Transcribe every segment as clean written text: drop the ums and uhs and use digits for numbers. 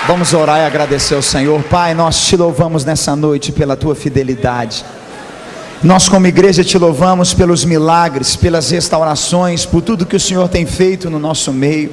Vamos orar e agradecer ao Senhor. Pai, nós te louvamos nessa noite pela tua fidelidade. Nós como igreja te louvamos pelos milagres, pelas restaurações, por tudo que o Senhor tem feito no nosso meio.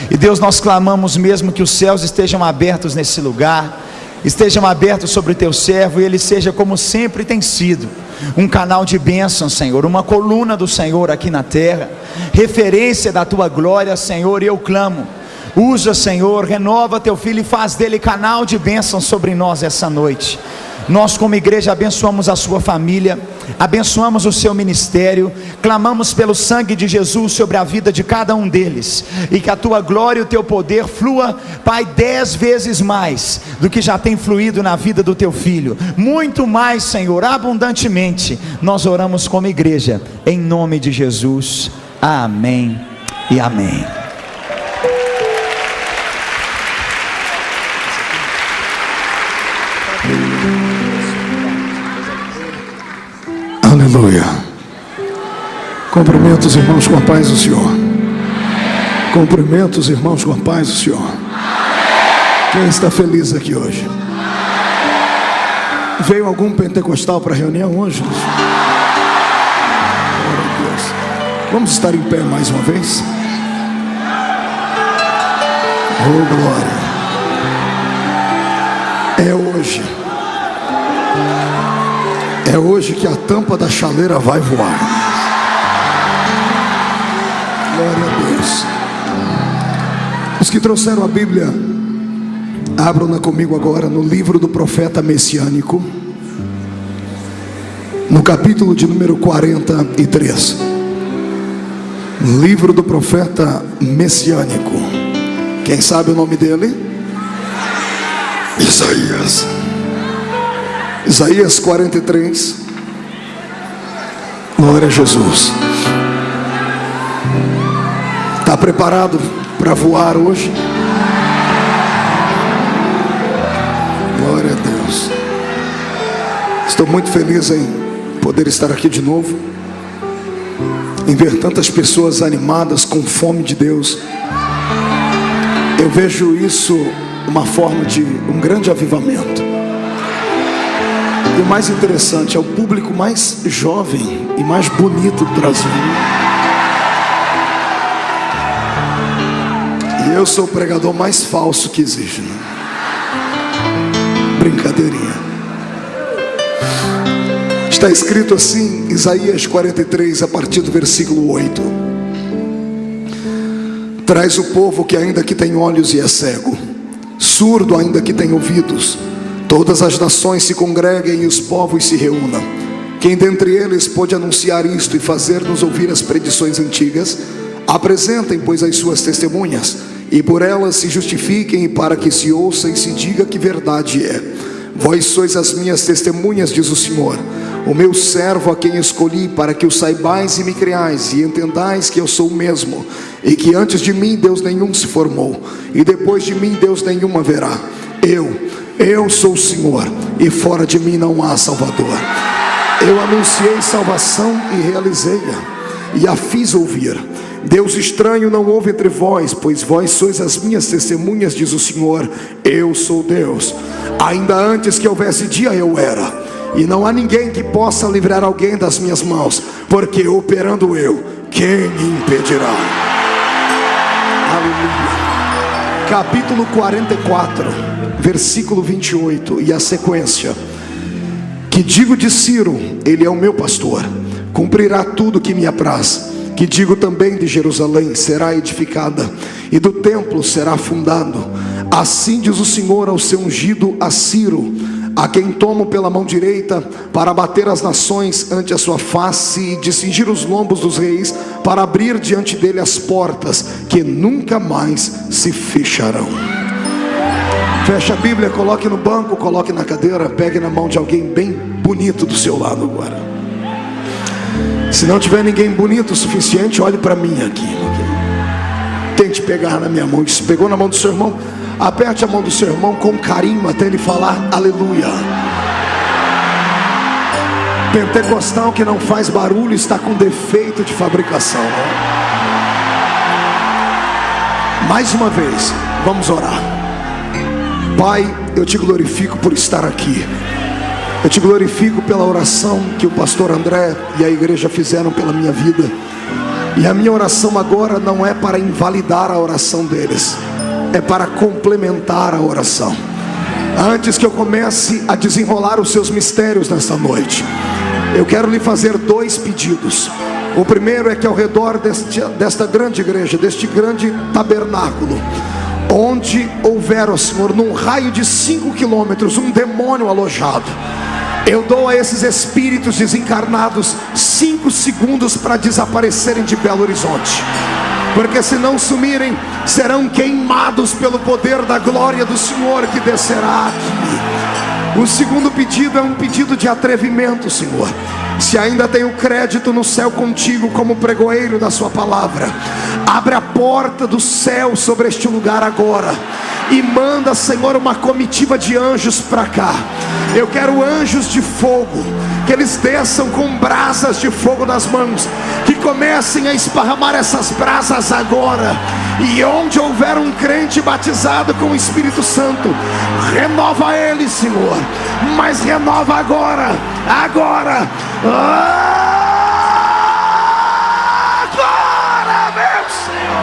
E Deus, nós clamamos mesmo que os céus estejam abertos nesse lugar, estejam abertos sobre o teu servo, e ele seja como sempre tem sido, um canal de bênção, Senhor, uma coluna do Senhor aqui na terra, referência da tua glória, Senhor. E eu clamo, usa, Senhor, renova teu filho e faz dele canal de bênção sobre nós essa noite. Nós como igreja abençoamos a sua família, abençoamos o seu ministério, clamamos pelo sangue de Jesus sobre a vida de cada um deles, e que a tua glória e o teu poder flua, Pai, 10 vezes mais do que já tem fluído na vida do teu filho, muito mais, Senhor, abundantemente. Nós oramos como igreja, em nome de Jesus, amém e amém. Aleluia. Cumprimento os irmãos com a paz do Senhor. Cumprimento os irmãos com a paz do Senhor. Quem está feliz aqui hoje? Veio algum pentecostal para a reunião hoje? Glória a Deus. Vamos estar em pé mais uma vez? Oh, glória. É hoje. É hoje que a tampa da chaleira vai voar. Glória a Deus. Os que trouxeram a Bíblia, abram-na comigo agora no livro do profeta messiânico, no capítulo de número 43. Livro do profeta messiânico. Quem sabe o nome dele? Isaías. Isaías 43. Glória a Jesus. Está preparado para voar hoje? Glória a Deus. Estou muito feliz em poder estar aqui de novo, em ver tantas pessoas animadas com fome de Deus. Eu vejo isso uma forma de um grande avivamento. E o mais interessante, é o público mais jovem e mais bonito do Brasil. E eu sou o pregador mais falso que existe, né? Brincadeirinha. Está escrito assim, Isaías 43, a partir do versículo 8. Traz o povo que ainda que tem olhos e é cego, surdo ainda que tem ouvidos. Todas as nações se congreguem e os povos se reúnam. Quem dentre eles pode anunciar isto e fazer-nos ouvir as predições antigas? Apresentem, pois, as suas testemunhas, e por elas se justifiquem, para que se ouça e se diga que verdade é. Vós sois as minhas testemunhas, diz o Senhor, o meu servo a quem escolhi, para que o saibais e me creais, e entendais que eu sou o mesmo, e que antes de mim Deus nenhum se formou, e depois de mim Deus nenhum haverá. Eu sou o Senhor, e fora de mim não há Salvador. Eu anunciei salvação e realizei-a, e a fiz ouvir. Deus estranho não houve entre vós, pois vós sois as minhas testemunhas, diz o Senhor. Eu sou Deus. Ainda antes que houvesse dia eu era, e não há ninguém que possa livrar alguém das minhas mãos, porque operando eu, quem me impedirá? Aleluia. Capítulo 44, versículo 28 e a sequência. Que digo de Ciro, ele é o meu pastor, cumprirá tudo que me apraz. Que digo também de Jerusalém, será edificada, e do templo será fundado. Assim diz o Senhor ao seu ungido, a Ciro, a quem tomo pela mão direita, para bater as nações ante a sua face, e de cingir os lombos dos reis, para abrir diante dele as portas, que nunca mais se fecharão. Feche a Bíblia, coloque no banco, coloque na cadeira, pegue na mão de alguém bem bonito do seu lado agora. Se não tiver ninguém bonito o suficiente, olhe para mim aqui. Tente pegar na minha mão. Se pegou na mão do seu irmão, aperte a mão do seu irmão com carinho até ele falar aleluia. Pentecostal que não faz barulho está com defeito de fabricação, né? Mais uma vez, vamos orar. Pai, eu te glorifico por estar aqui. Eu te glorifico pela oração que o pastor André e a igreja fizeram pela minha vida. E a minha oração agora não é para invalidar a oração deles, é para complementar a oração. Antes que eu comece a desenrolar os seus mistérios nessa noite, eu quero lhe fazer 2 pedidos. O primeiro é que ao redor desta grande igreja, deste grande tabernáculo, onde houver, ó Senhor, num raio de 5 quilômetros, um demônio alojado, eu dou a esses espíritos desencarnados 5 segundos para desaparecerem de Belo Horizonte, porque se não sumirem, serão queimados pelo poder da glória do Senhor que descerá aqui. O segundo pedido é um pedido de atrevimento, Senhor. Se ainda tenho crédito no céu contigo como pregoeiro da sua palavra, abre a porta do céu sobre este lugar agora e manda, Senhor, uma comitiva de anjos para cá. Eu quero anjos de fogo, que eles desçam com brasas de fogo nas mãos, que comecem a esparramar essas brasas agora. E onde houver um crente batizado com o Espírito Santo, renova ele, Senhor, mas renova agora, agora, agora, meu Senhor.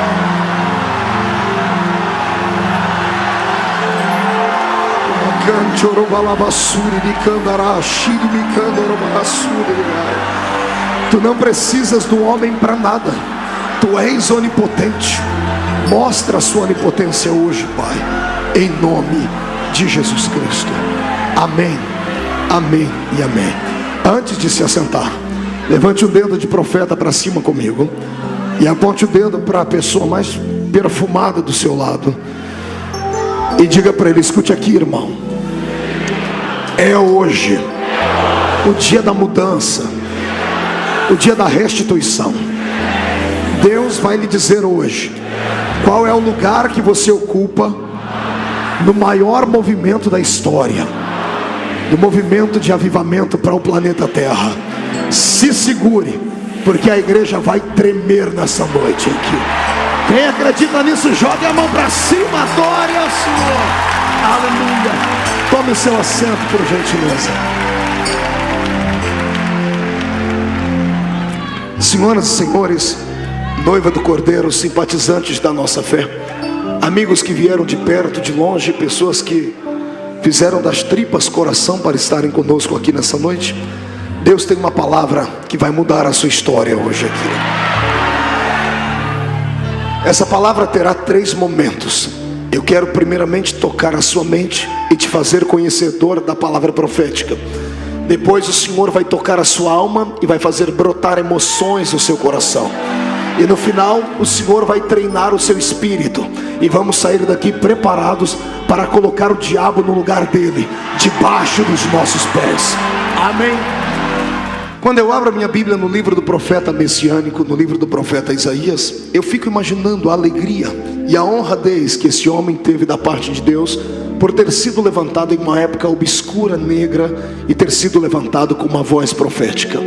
Tu não precisas do homem para nada, tu és onipotente. Mostra a sua onipotência hoje, Pai, em nome de Jesus Cristo. Amém, amém e amém. Antes de se assentar, levante o dedo de profeta para cima comigo e aponte o dedo para a pessoa mais perfumada do seu lado e diga para ele: escute aqui, irmão, é hoje o dia da mudança, o dia da restituição. Deus vai lhe dizer hoje qual é o lugar que você ocupa no maior movimento da história, do movimento de avivamento para o planeta Terra. Se segure, porque a igreja vai tremer nessa noite aqui. Quem acredita nisso, jogue a mão para cima, adore ao Senhor. Aleluia. Tome o seu assento, por gentileza. Senhoras e senhores, noiva do Cordeiro, simpatizantes da nossa fé, amigos que vieram de perto, de longe, pessoas que fizeram das tripas coração para estarem conosco aqui nessa noite, Deus tem uma palavra que vai mudar a sua história hoje aqui. Essa palavra terá 3 momentos. Eu quero primeiramente tocar a sua mente e te fazer conhecedor da palavra profética. Depois o Senhor vai tocar a sua alma e vai fazer brotar emoções no seu coração. E no final o Senhor vai treinar o seu espírito, e vamos sair daqui preparados para colocar o diabo no lugar dele, debaixo dos nossos pés. Amém. Quando eu abro a minha Bíblia no livro do profeta messiânico, no livro do profeta Isaías, eu fico imaginando a alegria e a honradez que esse homem teve da parte de Deus por ter sido levantado em uma época obscura, negra, e ter sido levantado com uma voz profética.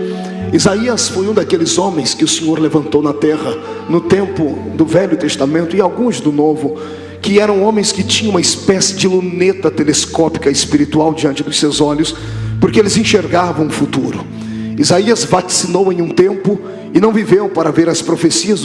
Isaías foi um daqueles homens que o Senhor levantou na terra no tempo do Velho Testamento e alguns do Novo, que eram homens que tinham uma espécie de luneta telescópica espiritual diante dos seus olhos, porque eles enxergavam o futuro. Isaías vaticinou em um tempo e não viveu para ver as profecias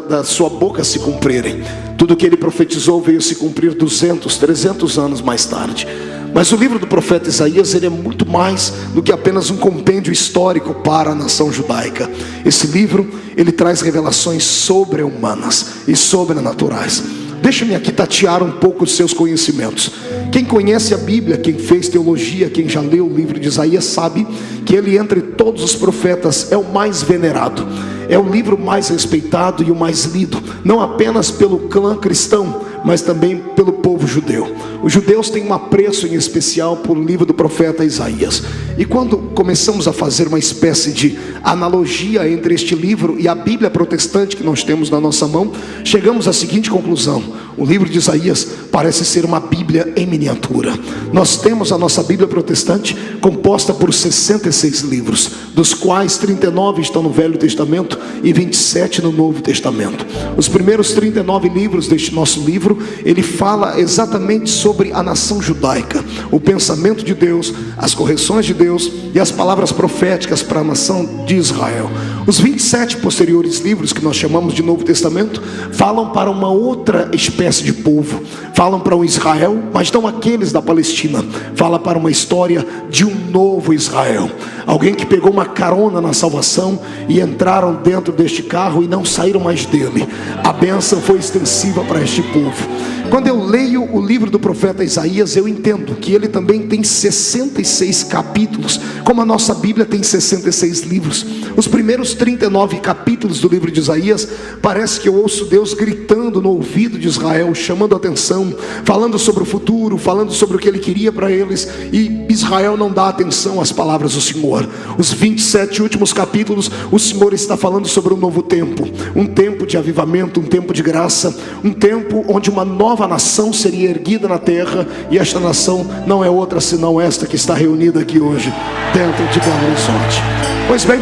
da sua boca se cumprirem. Tudo que ele profetizou veio se cumprir 200, 300 anos mais tarde. Mas o livro do profeta Isaías, ele é muito mais do que apenas um compêndio histórico para a nação judaica. Esse livro, ele traz revelações sobre-humanas e sobrenaturais. Deixa-me aqui tatear um pouco os seus conhecimentos. Quem conhece a Bíblia, quem fez teologia, quem já leu o livro de Isaías, sabe que ele, entre todos os profetas, é o mais venerado, é o livro mais respeitado e o mais lido, não apenas pelo clã cristão, mas também pelo povo judeu. Os judeus têm um apreço em especial por o livro do profeta Isaías. E quando começamos a fazer uma espécie de analogia entre este livro e a Bíblia protestante que nós temos na nossa mão, chegamos à seguinte conclusão: o livro de Isaías parece ser uma Bíblia em miniatura. Nós temos a nossa Bíblia protestante composta por 66 livros, dos quais 39 estão no Velho Testamento e 27 no Novo Testamento. Os primeiros 39 livros deste nosso livro livro, ele fala exatamente sobre a nação judaica, o pensamento de Deus, as correções de Deus e as palavras proféticas para a nação de Israel. Os 27 posteriores livros, que nós chamamos de Novo Testamento, falam para uma outra espécie de povo, falam para um Israel, mas não aqueles da Palestina, fala para uma história de um novo Israel, alguém que pegou uma carona na salvação e entraram dentro deste carro e não saíram mais dele. A bênção foi extensiva para este povo. Quando eu leio o livro do profeta Isaías, eu entendo que ele também tem 66 capítulos, como a nossa Bíblia tem 66 livros. Os primeiros 39 capítulos do livro de Isaías, parece que eu ouço Deus gritando no ouvido de Israel, chamando a atenção, falando sobre o futuro, falando sobre o que ele queria para eles, e Israel não dá atenção às palavras do Senhor. Os 27 últimos capítulos, o Senhor está falando sobre um novo tempo, um tempo de avivamento, um tempo de graça, um tempo onde uma nova nação seria erguida na terra, e esta nação não é outra senão esta que está reunida aqui hoje, dentro de Belo Horizonte. Pois bem,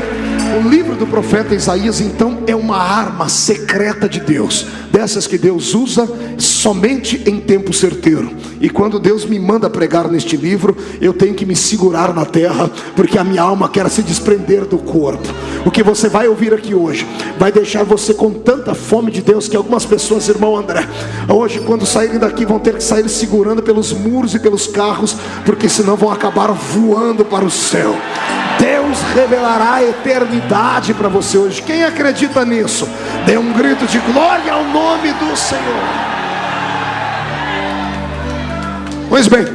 o livro do profeta Isaías então é uma arma secreta de Deus, dessas que Deus usa somente em tempo certeiro. E quando Deus me manda pregar neste livro, eu tenho que me segurar na terra, porque a minha alma quer se desprender do corpo. O que você vai ouvir aqui hoje vai deixar você com tanta fome de Deus, que algumas pessoas, irmão André, hoje quando saírem daqui vão ter que sair segurando pelos muros e pelos carros, porque senão vão acabar voando para o céu. Deus revelará a eternidade para você hoje. Quem acredita nisso, dê um grito de glória ao nome do Senhor. Pois bem,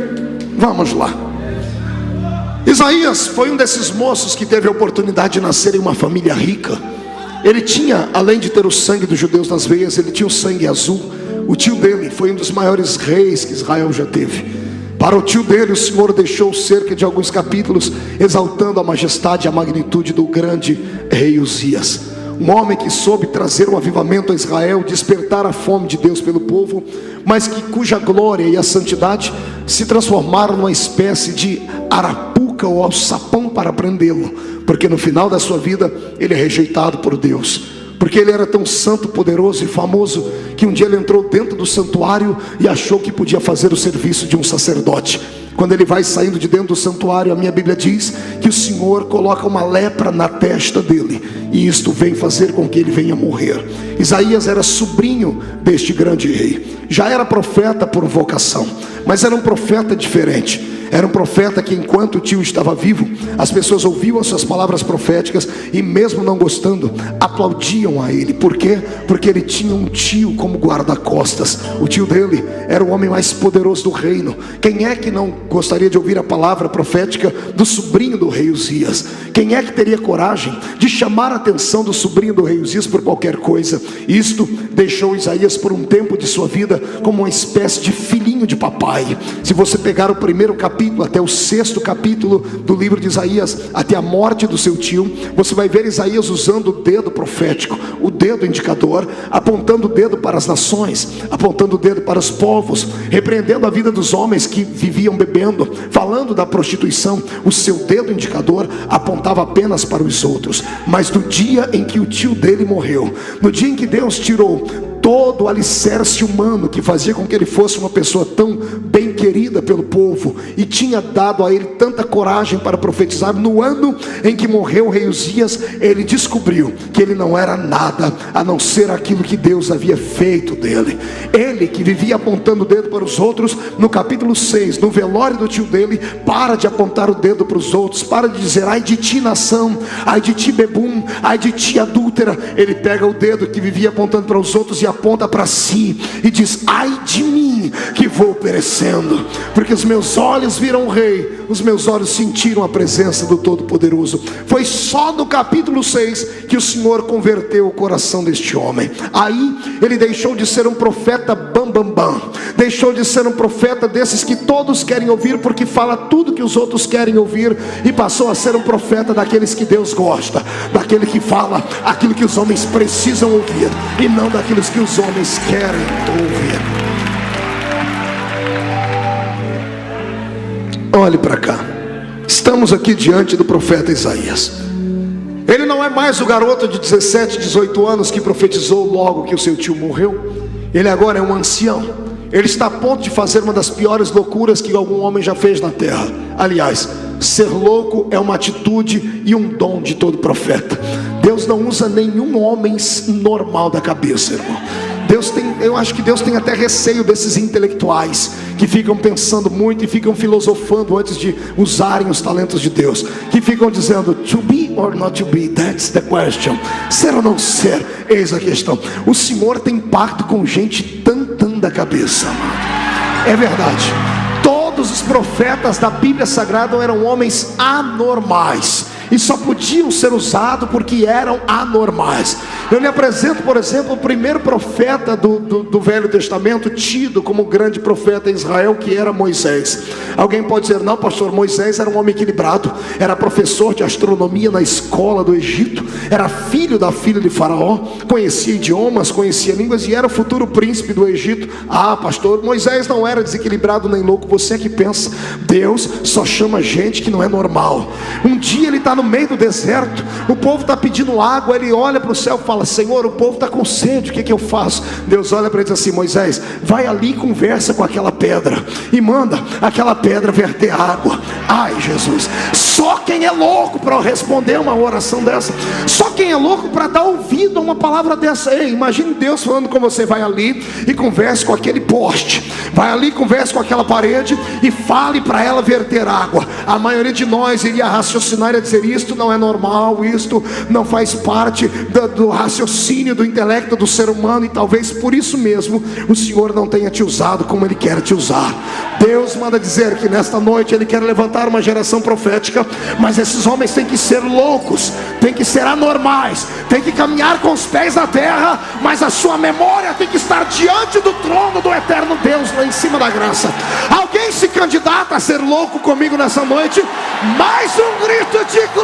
vamos lá. Isaías foi um desses moços que teve a oportunidade de nascer em uma família rica. Ele tinha, além de ter o sangue dos judeus nas veias, ele tinha o sangue azul. O tio dele foi um dos maiores reis que Israel já teve. Para o tio dele, o Senhor deixou cerca de alguns capítulos exaltando a majestade e a magnitude do grande rei Uzias. Um homem que soube trazer um avivamento a Israel, despertar a fome de Deus pelo povo, mas cuja glória e a santidade se transformaram numa espécie de arapuca ou alçapão para prendê-lo, porque no final da sua vida ele é rejeitado por Deus, porque ele era tão santo, poderoso e famoso, que um dia ele entrou dentro do santuário e achou que podia fazer o serviço de um sacerdote. Quando ele vai saindo de dentro do santuário, a minha Bíblia diz que o Senhor coloca uma lepra na testa dele, e isto vem fazer com que ele venha morrer. Isaías era sobrinho deste grande rei, já era profeta por vocação, mas era um profeta diferente. Era um profeta que, enquanto o tio estava vivo, as pessoas ouviam as suas palavras proféticas e, mesmo não gostando, aplaudiam a ele. Por quê? Porque ele tinha um tio como guarda-costas. O tio dele era o homem mais poderoso do reino. Quem é que não gostaria de ouvir a palavra profética do sobrinho do rei Uzias? Quem é que teria coragem de chamar a atenção do sobrinho do rei Uzias por qualquer coisa? Isto deixou Isaías por um tempo de sua vida como uma espécie de filhinho de papai. Se você pegar o primeiro capítulo até o 6º capítulo do livro de Isaías, até a morte do seu tio, você vai ver Isaías usando o dedo profético, o dedo indicador, apontando o dedo para as nações, apontando o dedo para os povos, repreendendo a vida dos homens que viviam bebendo, falando da prostituição. O seu dedo indicador apontava apenas para os outros. Mas no dia em que o tio dele morreu, no dia em que Deus tirou todo o alicerce humano que fazia com que ele fosse uma pessoa tão bem querida pelo povo, e tinha dado a ele tanta coragem para profetizar, no ano em que morreu o rei Uzias, ele descobriu que ele não era nada a não ser aquilo que Deus havia feito dele. Ele que vivia apontando o dedo para os outros, no capítulo 6, no velório do tio dele, para de apontar o dedo para os outros, para de dizer: ai de ti nação, ai de ti bebum, ai de ti adúltera. Ele pega o dedo que vivia apontando para os outros e aponta para si e diz: ai de mim que vou perecendo, porque os meus olhos viram o rei, os meus olhos sentiram a presença do Todo-Poderoso. Foi só no capítulo 6 que o Senhor converteu o coração deste homem. Aí ele deixou de ser um profeta bam, deixou de ser um profeta desses que todos querem ouvir porque fala tudo que os outros querem ouvir, e passou a ser um profeta daqueles que Deus gosta, daquele que fala aquilo que os homens precisam ouvir e não daqueles que os homens querem ouvir. Olhe para cá, estamos aqui diante do profeta Isaías. Ele não é mais o garoto de 17, 18 anos que profetizou logo que o seu tio morreu. Ele agora é um ancião. Ele está a ponto de fazer uma das piores loucuras que algum homem já fez na terra. Aliás, ser louco é uma atitude e um dom de todo profeta. Deus não usa nenhum homem normal da cabeça, irmão. Eu acho que Deus tem até receio desses intelectuais que ficam pensando muito e ficam filosofando antes de usarem os talentos de Deus, que ficam dizendo to be or not to be, that's the question. Ser ou não ser, eis a questão. O Senhor tem pacto com gente tantã da cabeça, amado. É verdade. Todos os profetas da Bíblia Sagrada eram homens anormais e só podiam ser usados porque eram anormais. Eu lhe apresento, por exemplo, o primeiro profeta do Velho Testamento, tido como grande profeta em Israel, que era Moisés. Alguém pode dizer, não pastor, Moisés era um homem equilibrado, era professor de astronomia na escola do Egito, era filho da filha de Faraó, conhecia idiomas, conhecia línguas e era o futuro príncipe do Egito. Ah pastor, Moisés não era desequilibrado nem louco. Você que pensa, Deus só chama gente que não é normal. Um dia ele está no meio do deserto, o povo está pedindo água, ele olha para o céu e fala, Senhor, o povo está com sede, o que eu faço? Deus olha para ele e diz assim, Moisés, vai ali e conversa com aquela pedra e manda aquela pedra verter água. Ai Jesus, só quem é louco para responder uma oração dessa, só quem é louco para dar ouvido a uma palavra dessa. Ei, imagine Deus falando com você, vai ali e converse com aquele poste, vai ali e converse com aquela parede e fale para ela verter água. A maioria de nós iria raciocinar e dizer, isto não é normal, isto não faz parte do raciocínio, do intelecto do ser humano, e talvez por isso mesmo o Senhor não tenha te usado como Ele quer te usar. Deus manda dizer que nesta noite Ele quer levantar uma geração profética, mas esses homens têm que ser loucos, têm que ser anormais, têm que caminhar com os pés na terra, mas a sua memória tem que estar diante do trono do eterno Deus, lá em cima da graça. Alguém se candidata a ser louco comigo nessa noite? Mais um grito de glória!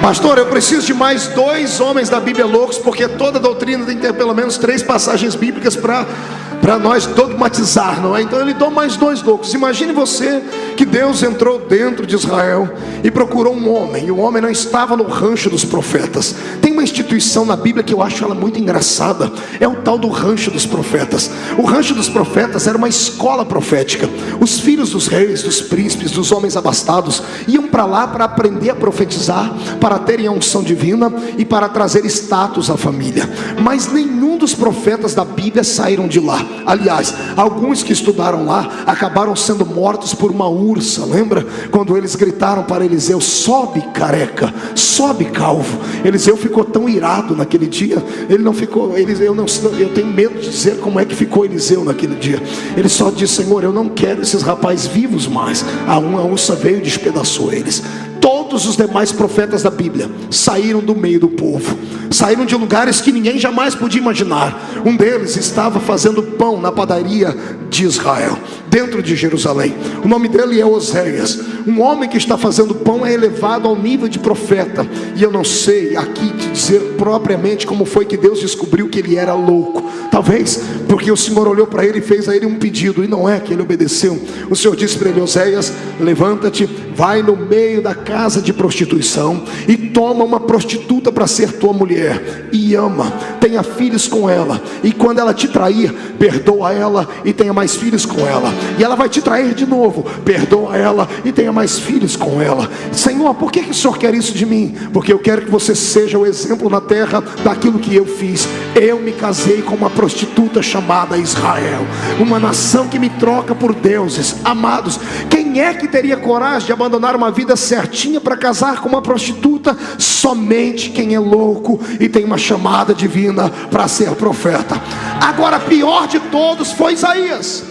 Pastor, eu preciso de mais 2 homens da Bíblia loucos, porque toda doutrina tem que ter pelo menos 3 passagens bíblicas para nós dogmatizar, não é? Então eu lhe dou mais 2 loucos. Imagine você que Deus entrou dentro de Israel e procurou um homem, e o homem não estava no rancho dos profetas. Tem uma instituição na Bíblia que eu acho ela muito engraçada, é o tal do rancho dos profetas. O rancho dos profetas era uma escola profética. Os filhos dos reis, dos príncipes, dos homens abastados iam para lá para aprender a profetizar, para terem a unção divina e para trazer status à família. Mas nenhum dos profetas da Bíblia saíram de lá. Aliás, alguns que estudaram lá acabaram sendo mortos por uma ursa. Lembra quando eles gritaram para Eliseu, sobe careca, sobe calvo? Eliseu ficou tão irado naquele dia. Ele não ficou, eu tenho medo de dizer como é que ficou Eliseu naquele dia. Ele só disse, Senhor, eu não quero esses rapazes vivos mais. A ursa veio e despedaçou eles. Todos os demais profetas da Bíblia saíram do meio do povo, saíram de lugares que ninguém jamais podia imaginar. Um deles estava fazendo pão na padaria de Israel, dentro de Jerusalém. O nome dele é Oséias. Um homem que está fazendo pão é elevado ao nível de profeta. E eu não sei aqui te dizer propriamente como foi que Deus descobriu que ele era louco. Talvez porque o Senhor olhou para ele e fez a ele um pedido, e não é que ele obedeceu. O Senhor disse para ele, Oséias, levanta-te, vai no meio da casa de prostituição e toma uma prostituta para ser tua mulher, e ama, tenha filhos com ela, e quando ela te trair, perdoa ela e tenha mais filhos com ela, e ela vai te trair de novo, perdoa ela e tenha mais filhos com ela. Senhor, por que o Senhor quer isso de mim? Porque eu quero que você seja o exemplo na terra daquilo que eu fiz. Eu me casei com uma prostituta chamada Israel, uma nação que me troca por deuses. Amados, quem é que teria coragem de abandonar uma vida certinha para casar com uma prostituta? Somente quem é louco e tem uma chamada divina para ser profeta. Agora, pior de todos foi Isaías,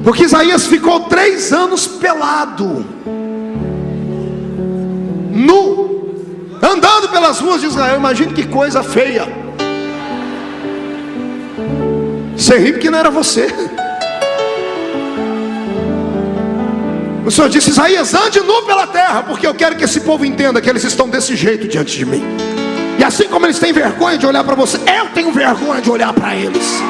porque Isaías ficou 3 anos pelado, nu, andando pelas ruas de Israel. Imagine que coisa feia. Você ri porque não era você. O Senhor disse, Isaías, ande nu pela terra, porque eu quero que esse povo entenda que eles estão desse jeito diante de mim. E assim como eles têm vergonha de olhar para você, eu tenho vergonha de olhar para eles.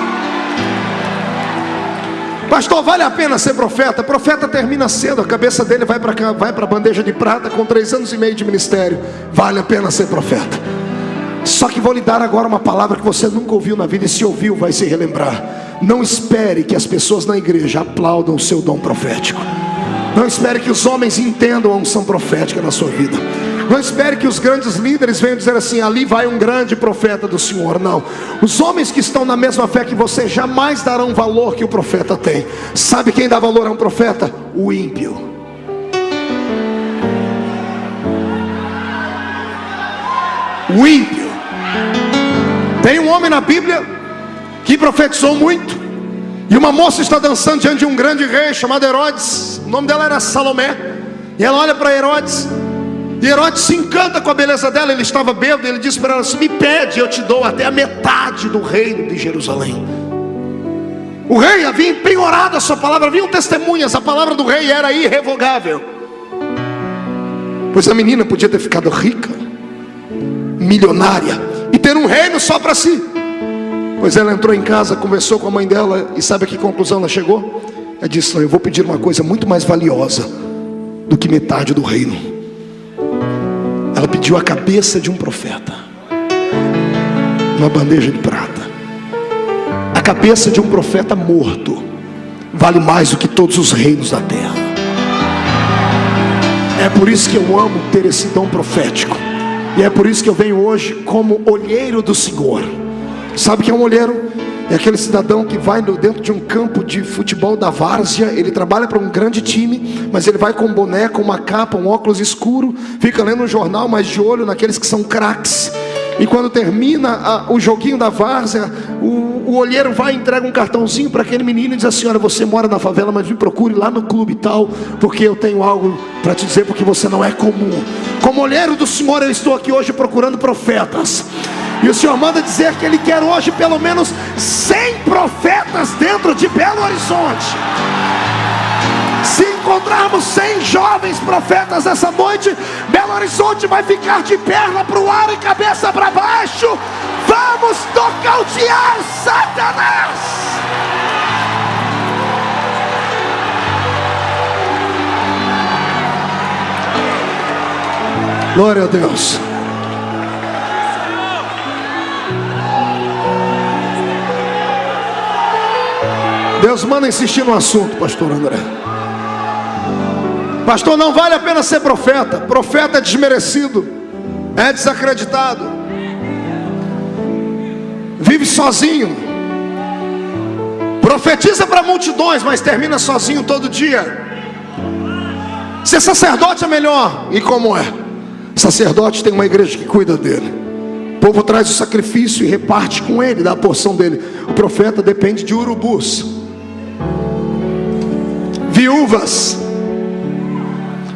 Pastor, vale a pena ser profeta? Profeta termina cedo, a cabeça dele vai para a bandeja de prata com 3 anos e meio de ministério. Vale a pena ser profeta. Só que vou lhe dar agora uma palavra que você nunca ouviu na vida, e se ouviu vai se relembrar. Não espere que as pessoas na igreja aplaudam o seu dom profético. Não espere que os homens entendam a unção profética na sua vida. Não espere que os grandes líderes venham dizer assim: ali vai um grande profeta do Senhor. Não, os homens que estão na mesma fé que você jamais darão valor que o profeta tem. Sabe quem dá valor a um profeta? O ímpio. O ímpio. Tem um homem na Bíblia que profetizou muito, e uma moça está dançando diante de um grande rei chamado Herodes. O nome dela era Salomé. E ela olha para Herodes, e Herodes se encanta com a beleza dela. Ele estava bêbado, ele disse para ela: se me pede, eu te dou até a metade do reino de Jerusalém. O rei havia empenhorado a sua palavra, haviam testemunhas, a palavra do rei era irrevogável. Pois a menina podia ter ficado rica, milionária, e ter um reino só para si. Pois ela entrou em casa, conversou com a mãe dela, e sabe a que conclusão ela chegou? Ela disse: não, eu vou pedir uma coisa muito mais valiosa do que metade do reino. Ela pediu a cabeça de um profeta, numa bandeja de prata. A cabeça de um profeta morto vale mais do que todos os reinos da terra. É por isso que eu amo ter esse dom profético, e é por isso que eu venho hoje como olheiro do Senhor. Sabe o que é um olheiro? É aquele cidadão que vai dentro de um campo de futebol da várzea. Ele trabalha para um grande time, mas ele vai com um boné, com uma capa, um óculos escuro, fica lendo um jornal, mas de olho naqueles que são craques. E quando termina o joguinho da várzea, o olheiro vai e entrega um cartãozinho para aquele menino e diz assim: olha, você mora na favela, mas me procure lá no clube e tal, porque eu tenho algo para te dizer, porque você não é comum. Como olheiro do Senhor, eu estou aqui hoje procurando profetas, e o Senhor manda dizer que Ele quer hoje pelo menos 100 profetas dentro de Belo Horizonte. Se encontrarmos 100 jovens profetas essa noite, Belo Horizonte vai ficar de perna para o ar e cabeça para baixo. Vamos nocautear Satanás. Glória a Deus. Deus manda insistir no assunto, pastor André. Pastor, não vale a pena ser profeta. Profeta é desmerecido, é desacreditado, vive sozinho, profetiza para multidões, mas termina sozinho todo dia. Ser sacerdote é melhor. E como é? Sacerdote tem uma igreja que cuida dele. O povo traz o sacrifício e reparte com ele, dá a porção dele. O profeta depende de urubus, viúvas.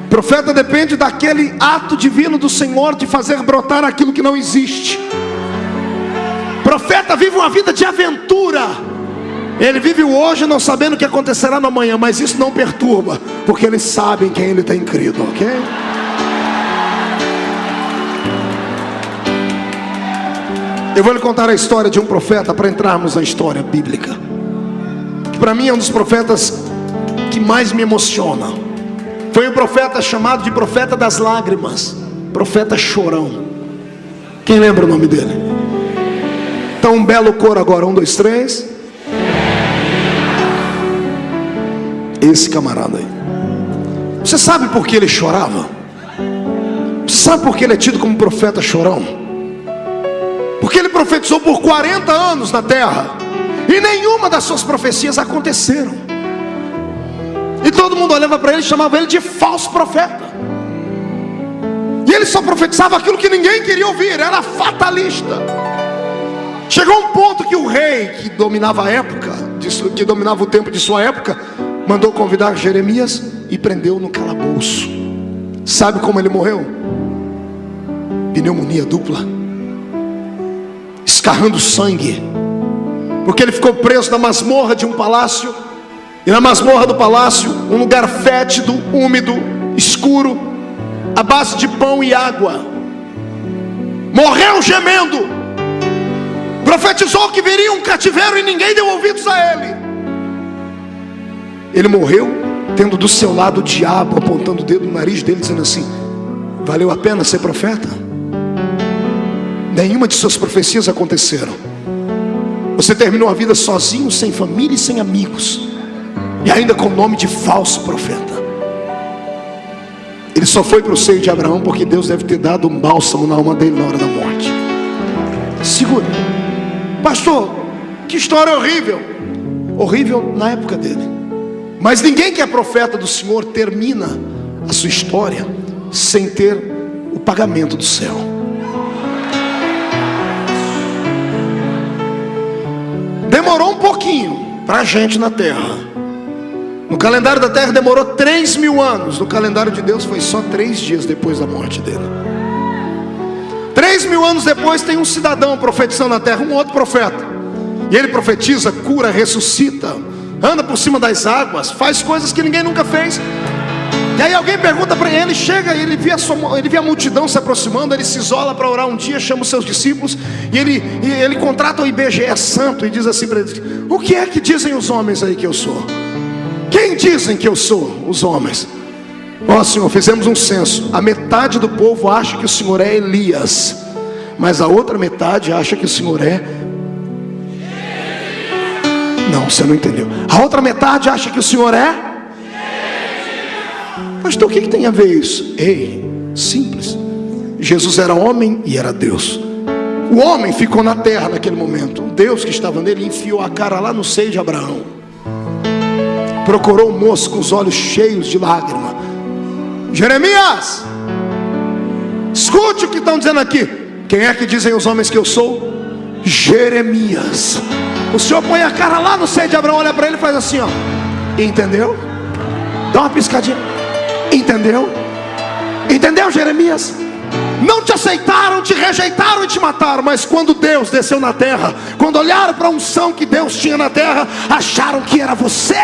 O profeta depende daquele ato divino do Senhor de fazer brotar aquilo que não existe. O profeta vive uma vida de aventura. Ele vive o hoje não sabendo o que acontecerá no amanhã, mas isso não perturba, porque eles sabem quem ele tem crido, ok? Eu vou lhe contar a história de um profeta para entrarmos na história bíblica, que para mim é um dos profetas que mais me emociona. Foi um profeta chamado de profeta das lágrimas, profeta chorão. Quem lembra o nome dele? Então um belo coro agora, 1, 2, 3. Esse camarada aí. Você sabe por que ele chorava? Você sabe por que ele é tido como profeta chorão? Porque ele profetizou por 40 anos na terra, e nenhuma das suas profecias aconteceram. E todo mundo olhava para ele e chamava ele de falso profeta. E ele só profetizava aquilo que ninguém queria ouvir, era fatalista. Chegou um ponto que o rei, que dominava a época, que dominava o tempo de sua época, mandou convidar Jeremias e prendeu no calabouço. Sabe como ele morreu? Pneumonia dupla, escarrando sangue, porque ele ficou preso na masmorra de um palácio. E na masmorra do palácio, um lugar fétido, úmido, escuro, à base de pão e água. Morreu gemendo. Profetizou que viria um cativeiro e ninguém deu ouvidos a ele. Ele morreu tendo do seu lado o diabo apontando o dedo no nariz dele, dizendo assim: valeu a pena ser profeta? Nenhuma de suas profecias aconteceram. Você terminou a vida sozinho, sem família e sem amigos, e ainda com o nome de falso profeta. Ele só foi para o seio de Abraão porque Deus deve ter dado um bálsamo na alma dele na hora da morte. Segura. Pastor, que história horrível. Horrível na época dele. Mas ninguém que é profeta do Senhor termina a sua história sem ter o pagamento do céu. Demorou um pouquinho para a gente na terra. No calendário da terra demorou 3.000 anos. No calendário de Deus foi só 3 dias depois da morte dele. 3.000 anos depois tem um cidadão profetizando na terra, um outro profeta. E ele profetiza, cura, ressuscita, anda por cima das águas, faz coisas que ninguém nunca fez. E aí alguém pergunta para ele, chega, ele vê a multidão se aproximando, ele se isola para orar um dia, chama os seus discípulos, e ele contrata o IBGE santo e diz assim para eles: o que é que dizem os homens aí que eu sou? Quem dizem que eu sou, os homens? Ó Senhor, fizemos um censo. A metade do povo acha que o Senhor é Elias, mas a outra metade acha que o Senhor é... Não, você não entendeu. A outra metade acha que o Senhor é... Pastor, o que tem a ver isso? Ei, simples. Jesus era homem e era Deus. O homem ficou na terra naquele momento. O Deus que estava nele enfiou a cara lá no seio de Abraão. Procurou o moço com os olhos cheios de lágrima. Jeremias, escute o que estão dizendo aqui. Quem é que dizem os homens que eu sou? Jeremias. O Senhor põe a cara lá no seio de Abraão, olha para ele e faz assim, ó. Entendeu? Dá uma piscadinha. Entendeu? Entendeu, Jeremias? Não te aceitaram, te rejeitaram e te mataram. Mas quando Deus desceu na terra, quando olharam para a unção que Deus tinha na terra, acharam que era você.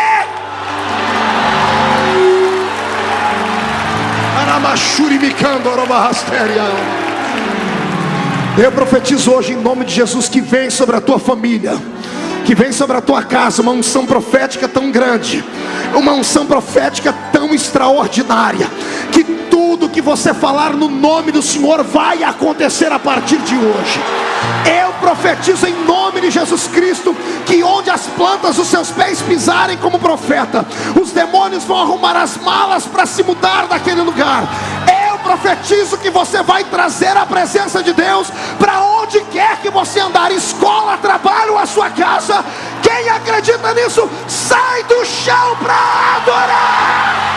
Eu profetizo hoje em nome de Jesus que vem sobre a tua família, que vem sobre a tua casa uma unção profética tão grande, uma unção profética tão extraordinária, que tudo que você falar no nome do Senhor vai acontecer a partir de hoje. Eu profetizo em nome de Jesus Cristo que onde as plantas dos seus pés pisarem como profeta, os demônios vão arrumar as malas para se mudar daquele lugar. Eu profetizo que você vai trazer a presença de Deus para onde quer que você andar, escola, trabalho, a sua casa. Quem acredita nisso, sai do chão para adorar.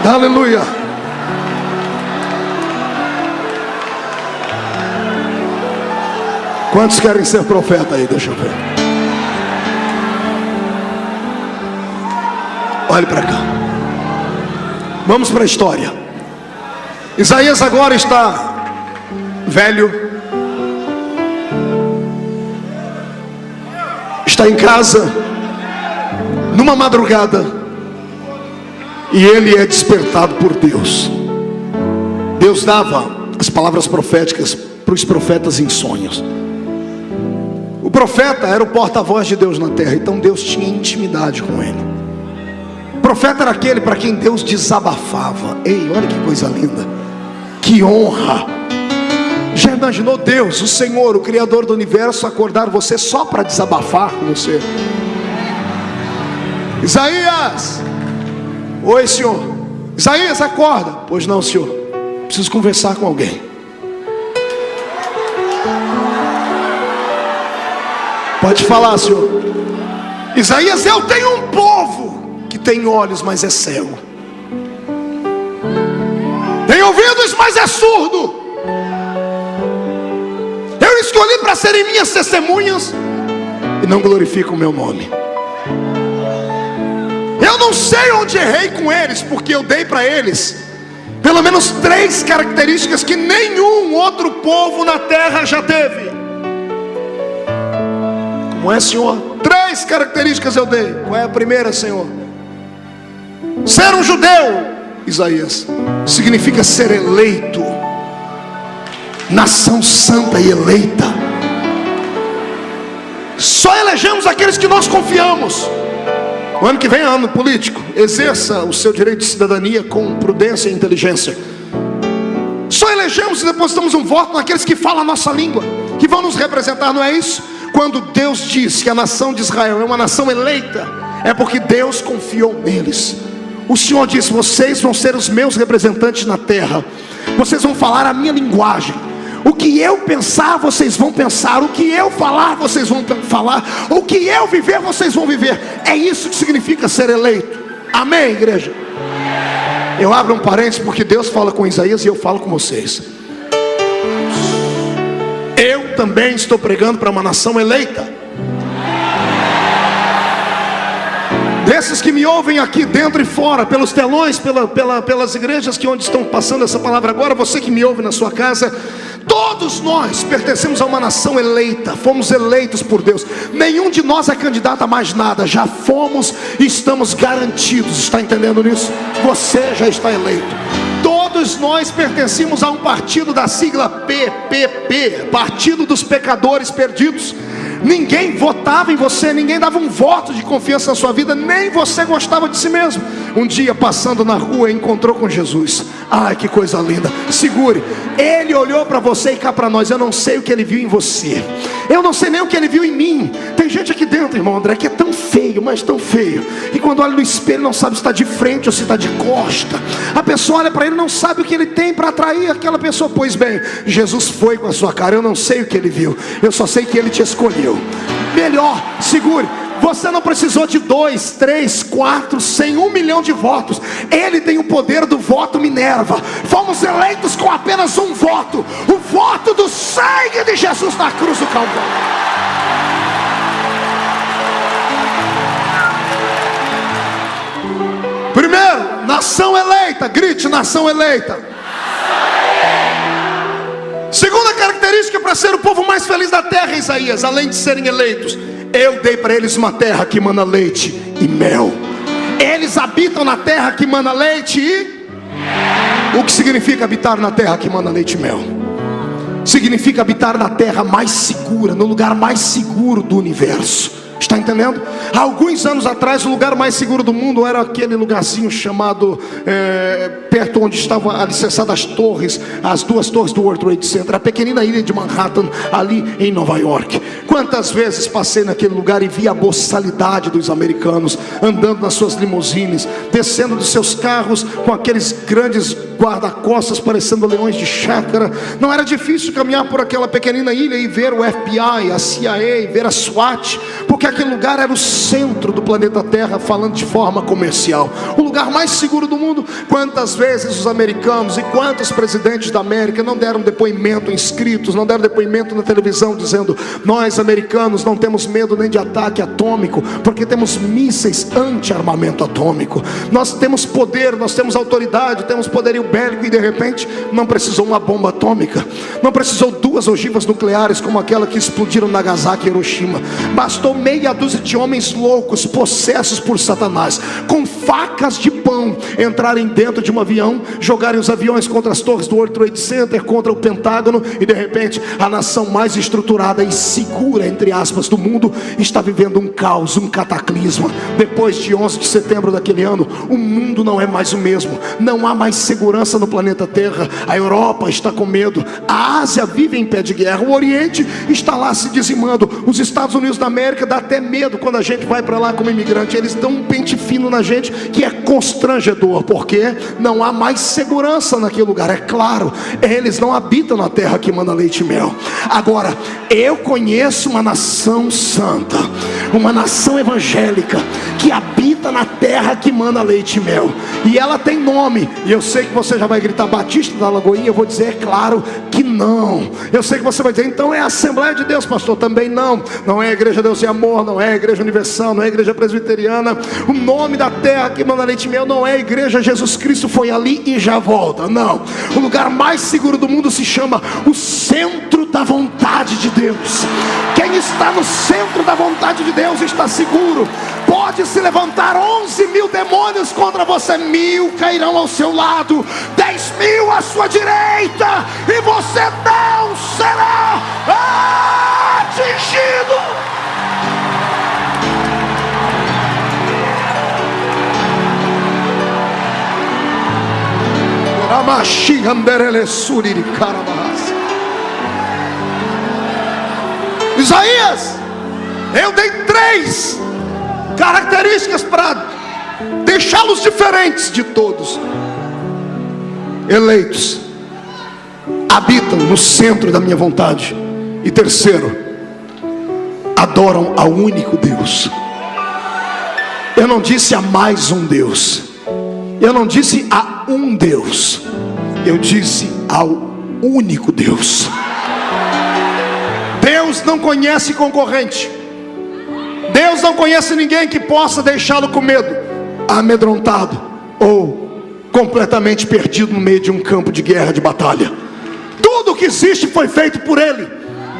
Aleluia. Quantos querem ser profeta aí? Deixa eu ver. Olhe para cá. Vamos para a história. Isaías agora está velho, está em casa numa madrugada, e ele é despertado por Deus. Deus dava as palavras proféticas para os profetas em sonhos. O profeta era o porta-voz de Deus na terra, então Deus tinha intimidade com ele. O profeta era aquele para quem Deus desabafava. Ei, olha que coisa linda, que honra. Já imaginou Deus, o Senhor, o Criador do universo, acordar você só para desabafar com você? Isaías, oi senhor. Isaías, acorda. Pois não, senhor, preciso conversar com alguém. Pode falar, senhor. Isaías, eu tenho um povo que tem olhos, mas é cego, tem ouvidos, mas é surdo. Eu escolhi para serem minhas testemunhas e não glorificam o meu nome. Eu não sei onde errei com eles, porque eu dei para eles pelo menos 3 características que nenhum outro povo na terra já teve. Como é, senhor? 3 características eu dei. Qual é a primeira, senhor? Ser um judeu Isaías, significa ser eleito, nação santa e eleita. Só elegemos aqueles que nós confiamos. O ano que vem é ano político. Exerça o seu direito de cidadania com prudência e inteligência. Só elegemos e depositamos um voto naqueles que falam a nossa língua, que vão nos representar, não é isso? Quando Deus diz que a nação de Israel é uma nação eleita, é porque Deus confiou neles. O Senhor disse: vocês vão ser os meus representantes na terra, vocês vão falar a minha linguagem. O que eu pensar, vocês vão pensar. O que eu falar, vocês vão falar. O que eu viver, vocês vão viver. É isso que significa ser eleito. Amém, igreja? Eu abro um parênteses porque Deus fala com Isaías e eu falo com vocês. Eu também estou pregando para uma nação eleita. Desses que me ouvem aqui dentro e fora, pelos telões, pelas igrejas que onde estão passando essa palavra agora, você que me ouve na sua casa, todos nós pertencemos a uma nação eleita, fomos eleitos por Deus. Nenhum de nós é candidato a mais nada, já fomos e estamos garantidos. Está entendendo nisso? Você já está eleito. Todos nós pertencemos a um partido da sigla PPP, Partido dos Pecadores Perdidos. Ninguém votava em você, ninguém dava um voto de confiança na sua vida, nem você gostava de si mesmo. Um dia, passando na rua, encontrou com Jesus. Ai, que coisa linda. Segure. Ele olhou para você e cá para nós. Eu não sei o que ele viu em você, eu não sei nem o que ele viu em mim. Tem gente aqui dentro, irmão André, que é tão feio, mas tão feio, e quando olha no espelho não sabe se está de frente ou se está de costa. A pessoa olha para ele, não sabe o que ele tem para atrair aquela pessoa. Pois bem, Jesus foi com a sua cara. Eu não sei o que ele viu, eu só sei que ele te escolheu. Melhor, segure. Você não precisou de 2, 3, 4, 100, 1 milhão de votos. Ele tem o poder do voto Minerva. Fomos eleitos com apenas um voto, o voto do sangue de Jesus na cruz do Calvário. Primeiro, nação eleita. Grite: nação eleita. Segunda característica para ser o povo mais feliz da terra, Isaías, além de serem eleitos: eu dei para eles uma terra que mana leite e mel. Eles habitam na terra que mana leite e... O que significa habitar na terra que mana leite e mel? Significa habitar na terra mais segura, no lugar mais seguro do universo. Está entendendo? Há alguns anos atrás, o lugar mais seguro do mundo era aquele lugarzinho chamado, perto onde estavam alicerçadas as duas torres do World Trade Center, a pequenina ilha de Manhattan, ali em Nova York. Quantas vezes passei naquele lugar e vi a boçalidade dos americanos, andando nas suas limusines, descendo dos seus carros com aqueles grandes guarda-costas parecendo leões de chácara. Não era difícil caminhar por aquela pequenina ilha e ver o FBI, a CIA, ver a SWAT, porque aquele lugar era o centro do planeta Terra, falando de forma comercial, o lugar mais seguro do mundo. Quantas vezes os americanos e quantos presidentes da América não deram depoimento em escritos, não deram depoimento na televisão, dizendo: nós americanos não temos medo nem de ataque atômico, porque temos mísseis anti-armamento atômico, nós temos poder, nós temos autoridade, temos poderio bélico. E de repente não precisou uma bomba atômica, não precisou 2 ogivas nucleares como aquela que explodiram Nagasaki e Hiroshima. Bastou meia dúzia de homens loucos, possessos por Satanás, com facas de pão, entrarem dentro de um avião, jogarem os aviões contra as torres do World Trade Center, contra o Pentágono, e de repente a nação mais estruturada e segura, entre aspas, do mundo está vivendo um caos, um cataclisma. Depois de 11 de setembro daquele ano, o mundo não é mais o mesmo, não há mais segurança no planeta Terra. A Europa está com medo, a Ásia vive em pé de guerra, o Oriente está lá se dizimando, os Estados Unidos da América dá até medo quando a gente vai para lá como imigrante. Eles dão um pente fino na gente que é constrangedor, porque não há mais segurança naquele lugar. É claro, eles não habitam na terra que manda leite e mel. Agora, eu conheço uma nação santa, uma nação evangélica, que habita na terra que manda leite e mel, e ela tem nome. E eu sei que você já vai gritar: Batista da Lagoinha. Eu vou dizer: é claro que não. Eu sei que você vai dizer: então é a Assembleia de Deus, pastor. Também não. Não é a Igreja Deus e Amor, não é a Igreja Universal, não é a Igreja Presbiteriana. O nome da terra que manda leite e mel não é a Igreja Jesus Cristo foi ali e já volta. Não. O lugar mais seguro do mundo se chama o centro da vontade de Deus. Quem está no centro da vontade de Deus está seguro. Pode se levantar 11.000 demônios contra você, 1.000 cairão ao seu lado, 10.000 à sua direita, e você não será atingido. Isaías, eu dei 3 características para deixá-los diferentes de todos. Eleitos, habitam no centro da minha vontade. E terceiro, adoram ao único Deus. Eu não disse a mais um Deus, eu não disse a um Deus, eu disse ao único Deus. Deus não conhece concorrente. Deus não conhece ninguém que possa deixá-lo com medo, amedrontado ou completamente perdido no meio de um campo de guerra, de batalha. Tudo que existe foi feito por Ele,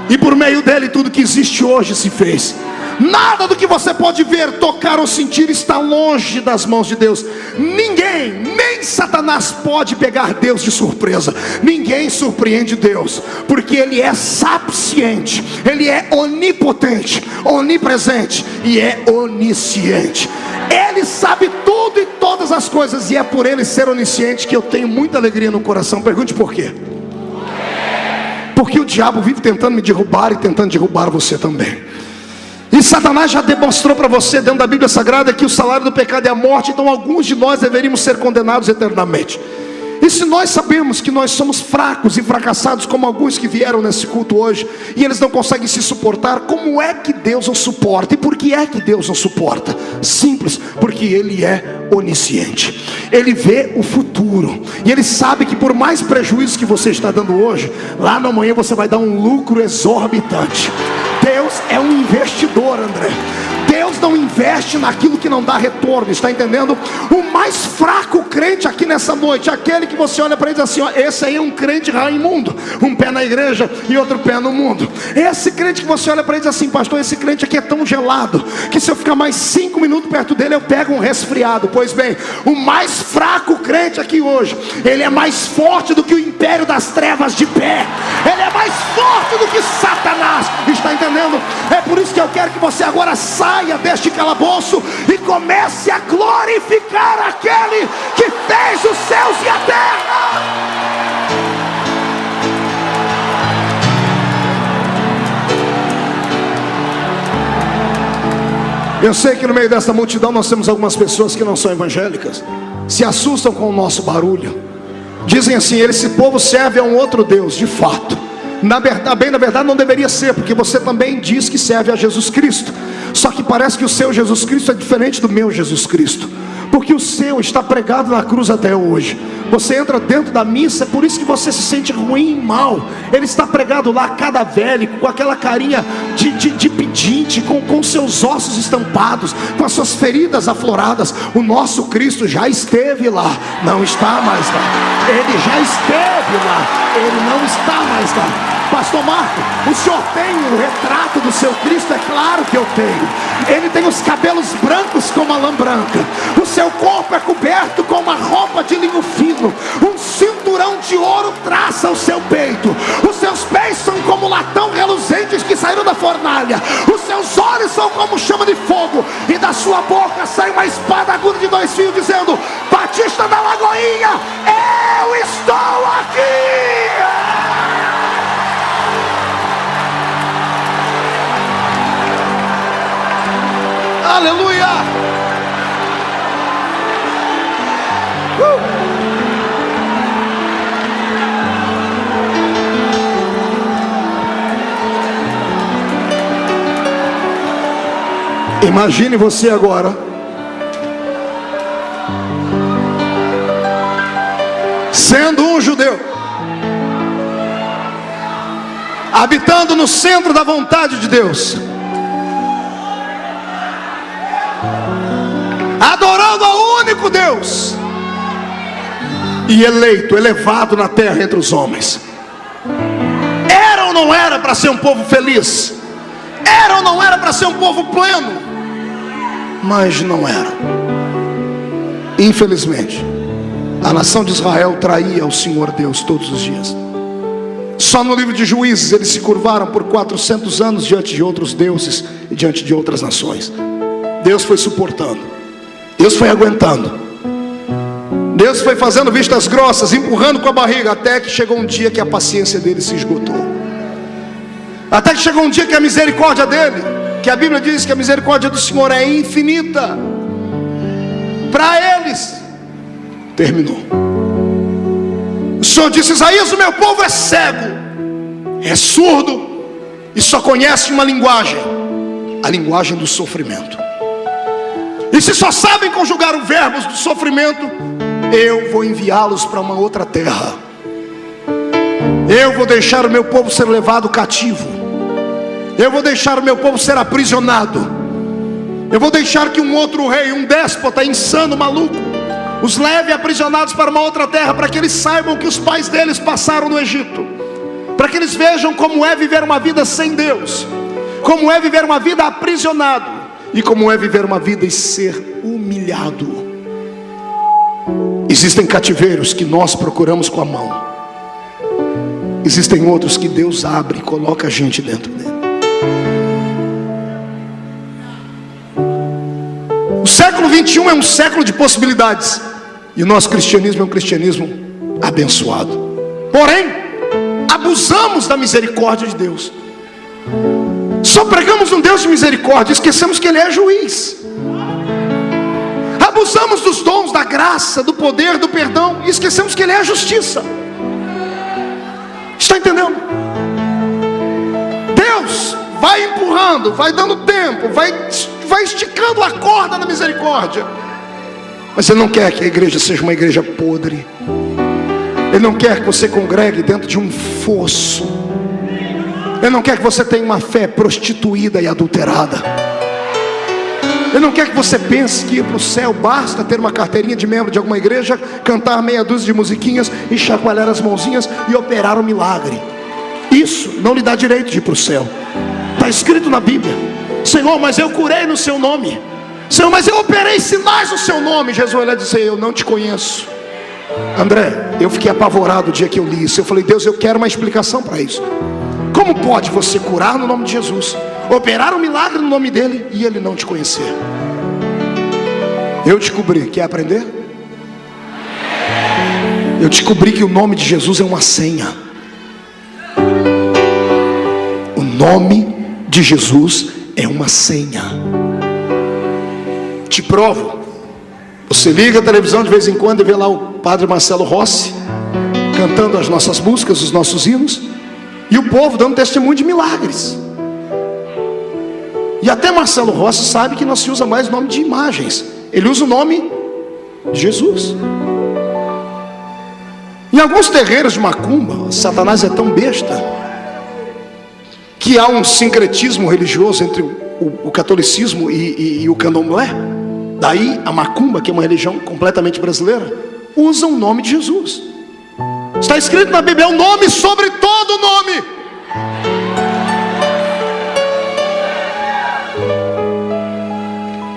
e por meio dele tudo que existe hoje se fez. Nada do que você pode ver, tocar ou sentir está longe das mãos de Deus. Ninguém, nem Satanás pode pegar Deus de surpresa. Ninguém surpreende Deus, porque Ele é sapiente, Ele é onipotente, onipresente e é onisciente. Ele sabe tudo e todas as coisas, e é por Ele ser onisciente que eu tenho muita alegria no coração. Pergunte por quê? Porque o diabo vive tentando me derrubar e tentando derrubar você também. E Satanás já demonstrou para você dentro da Bíblia Sagrada que o salário do pecado é a morte. Então alguns de nós deveríamos ser condenados eternamente. E se nós sabemos que nós somos fracos e fracassados, como alguns que vieram nesse culto hoje, e eles não conseguem se suportar, como é que Deus os suporta? E por que é que Deus os suporta? Simples, porque Ele é onisciente. Ele vê o futuro, e Ele sabe que por mais prejuízo que você está dando hoje, lá no amanhã você vai dar um lucro exorbitante. Deus é um investidor, André. Deus não investe naquilo que não dá retorno, está entendendo? O mais fraco crente aqui nessa noite, aquele que você olha para ele e diz assim, ó, esse aí é um crente Raimundo, um pé na igreja e outro pé no mundo. Esse crente que você olha para ele e diz assim, pastor, esse crente aqui é tão gelado, que se eu ficar mais 5 minutos perto dele, eu pego um resfriado. Pois bem, o mais fraco crente aqui hoje, ele é mais forte do que o império das trevas de pé. Ele é mais forte do que Satanás, está entendendo? É por isso que eu quero que você agora saia deste calabouço e comece a glorificar aquele que fez os céus e a terra. Eu sei que no meio dessa multidão nós temos algumas pessoas que não são evangélicas, se assustam com o nosso barulho, dizem assim, esse povo serve a um outro Deus. De fato, na verdade não deveria ser, porque você também diz que serve a Jesus Cristo. Só que parece que o seu Jesus Cristo é diferente do meu Jesus Cristo, porque o seu está pregado na cruz até hoje. Você entra dentro da missa, é por isso que você se sente ruim e mal. Ele está pregado lá cadavérico, com aquela carinha de pedinte, com seus ossos estampados, com as suas feridas afloradas. O nosso Cristo já esteve lá, não está mais lá. Ele já esteve lá, ele não está mais lá. Pastor Marco, o senhor tem o retrato do seu Cristo? É claro que eu tenho. Ele tem os cabelos brancos como a lã branca, o seu corpo é coberto com uma roupa de linho fino, um cinturão de ouro traça o seu peito, os seus pés são como latão reluzentes que saíram da fornalha, os seus olhos são como chama de fogo, e da sua boca sai uma espada aguda de 2 fios, dizendo, Batista da Lagoinha, eu estou aqui. Aleluia! Imagine você agora sendo um judeu, habitando no centro da vontade de Deus, adorando ao único Deus, e eleito, elevado na terra entre os homens. Era ou não era para ser um povo feliz? Era ou não era para ser um povo pleno? mas não era. Infelizmente, a nação de Israel traía o Senhor Deus todos os dias. Só no livro de Juízes eles se curvaram por 400 anos diante de outros deuses e diante de outras nações. Deus foi suportando, Deus foi aguentando, Deus foi fazendo vistas grossas, empurrando com a barriga, até que chegou um dia que a paciência dele se esgotou. Até que chegou um dia que a misericórdia dele, que a Bíblia diz que a misericórdia do Senhor é infinita, para eles terminou. O Senhor disse: Isaías, o meu povo é cego, é surdo e só conhece uma linguagem, a linguagem do sofrimento. E se só sabem conjugar os verbos do sofrimento, eu vou enviá-los para uma outra terra. Eu vou deixar o meu povo ser levado cativo. Eu vou deixar o meu povo ser aprisionado. Eu vou deixar que um outro rei, um déspota insano, maluco, os leve aprisionados para uma outra terra, para que eles saibam que os pais deles passaram no Egito, para que eles vejam como é viver uma vida sem Deus, como é viver uma vida aprisionado, e como é viver uma vida e ser humilhado. Existem cativeiros que nós procuramos com a mão, existem outros que Deus abre e coloca a gente dentro dele. O século 21 é um século de possibilidades, e o nosso cristianismo é um cristianismo abençoado. Porém, abusamos da misericórdia de Deus. Só pregamos um Deus de misericórdia, esquecemos que Ele é juiz. Abusamos dos dons, da graça, do poder, do perdão, e esquecemos que Ele é a justiça. Está entendendo? Deus vai empurrando, vai dando tempo, vai esticando a corda na misericórdia, mas Ele não quer que a igreja seja uma igreja podre. Ele não quer que você congregue dentro de um fosso. Ele não quer que você tenha uma fé prostituída e adulterada. Ele não quer que você pense que ir para o céu basta ter uma carteirinha de membro de alguma igreja, cantar meia dúzia de musiquinhas e chacoalhar as mãozinhas e operar um milagre. Isso não lhe dá direito de ir para o céu. Está escrito na Bíblia: Senhor, mas eu curei no seu nome. Senhor, mas eu operei sinais no seu nome. Jesus vai dizer: eu não te conheço. André, eu fiquei apavorado o dia que eu li isso. Eu falei: Deus, eu quero uma explicação para isso. Como pode você curar no nome de Jesus, operar um milagre no nome dele e ele não te conhecer? Eu descobri, quer aprender? Eu descobri que o nome de Jesus é uma senha. O nome de Jesus é uma senha. Te provo. Você liga a televisão de vez em quando e vê lá o Padre Marcelo Rossi cantando as nossas músicas, os nossos hinos, e o povo dando testemunho de milagres. E até Marcelo Rossi sabe que não se usa mais nome de imagens, ele usa o nome de Jesus. Em alguns terreiros de macumba, Satanás é tão besta que há um sincretismo religioso entre o catolicismo e o candomblé. Daí a macumba, que é uma religião completamente brasileira, usa o nome de Jesus. Está escrito na Bíblia: é um nome sobre todo nome.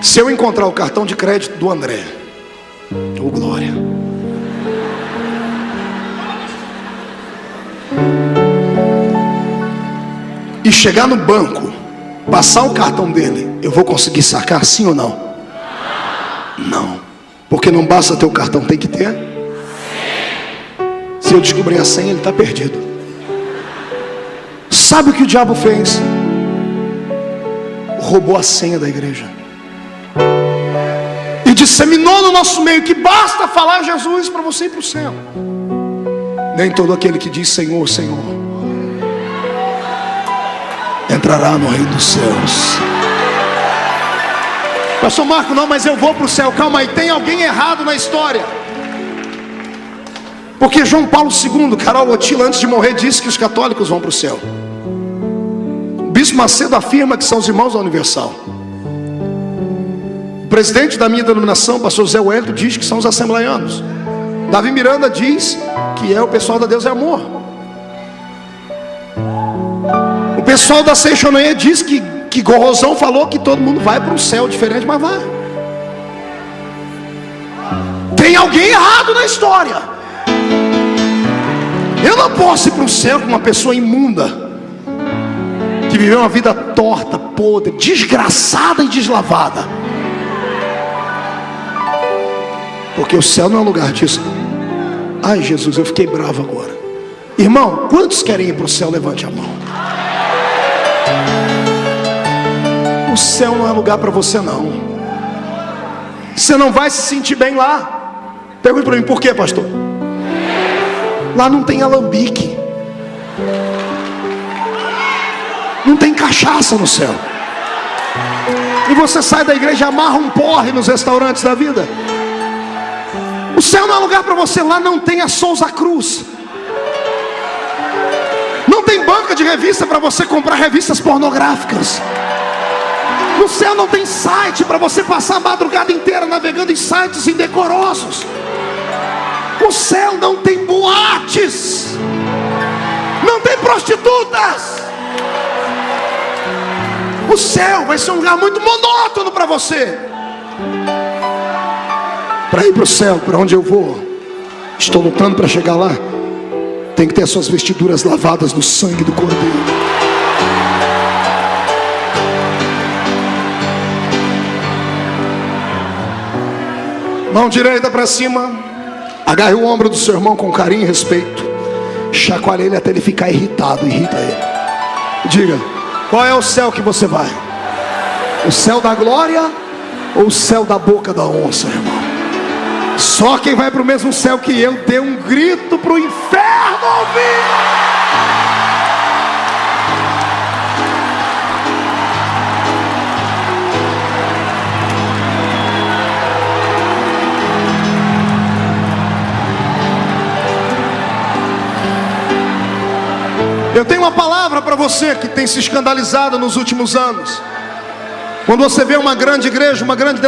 Se eu encontrar o cartão de crédito do André, oh glória, e chegar no banco, passar o cartão dele, eu vou conseguir sacar, sim ou não? Não, porque não basta ter o cartão, tem que ter. Se eu descobrir a senha, ele está perdido. Sabe o que o diabo fez? Roubou a senha da igreja e disseminou no nosso meio que basta falar Jesus para você ir para o céu. Nem todo aquele que diz Senhor, Senhor entrará no reino dos céus. Pastor Marco, não, mas eu vou para o céu. Calma aí, tem alguém errado na história. Porque João Paulo II, Carol Ottila, antes de morrer, disse que os católicos vão para o céu. O Bispo Macedo afirma que são os irmãos da Universal. O presidente da minha denominação, pastor Zé Wellington, diz que são os assembleianos. Davi Miranda diz que é o pessoal da Deus é Amor. O pessoal da Seixoneia diz que Gorrosão falou que todo mundo vai para um céu diferente, mas vai. Tem alguém errado na história. Eu não posso ir para o céu com uma pessoa imunda, que viveu uma vida torta, podre, desgraçada e deslavada. Porque o céu não é lugar disso. Ai, Jesus, eu fiquei bravo agora. Irmão, quantos querem ir para o céu? Levante a mão. O céu não é lugar para você não. Você não vai se sentir bem lá. Pergunta para mim, por quê, pastor? Lá não tem alambique, não tem cachaça no céu. E você sai da igreja e amarra um porre nos restaurantes da vida. O céu não é lugar para você. Lá não tem a Souza Cruz, não tem banca de revista para você comprar revistas pornográficas. No céu não tem site para você passar a madrugada inteira navegando em sites indecorosos. O céu não tem boates, não tem prostitutas. O céu vai ser um lugar muito monótono para você. Para ir para o céu, para onde eu vou, estou lutando para chegar lá, tem que ter as suas vestiduras lavadas no sangue do Cordeiro. Mão direita para cima, agarre o ombro do seu irmão com carinho e respeito, chacoalhe ele até ele ficar irritado. Irrita ele. Diga, qual é o céu que você vai? O céu da glória ou o céu da boca da onça, irmão? Só quem vai para o mesmo céu que eu dê um grito para o inferno ouvir. Eu tenho uma palavra para você que tem se escandalizado nos últimos anos. Quando você vê uma grande igreja, uma grande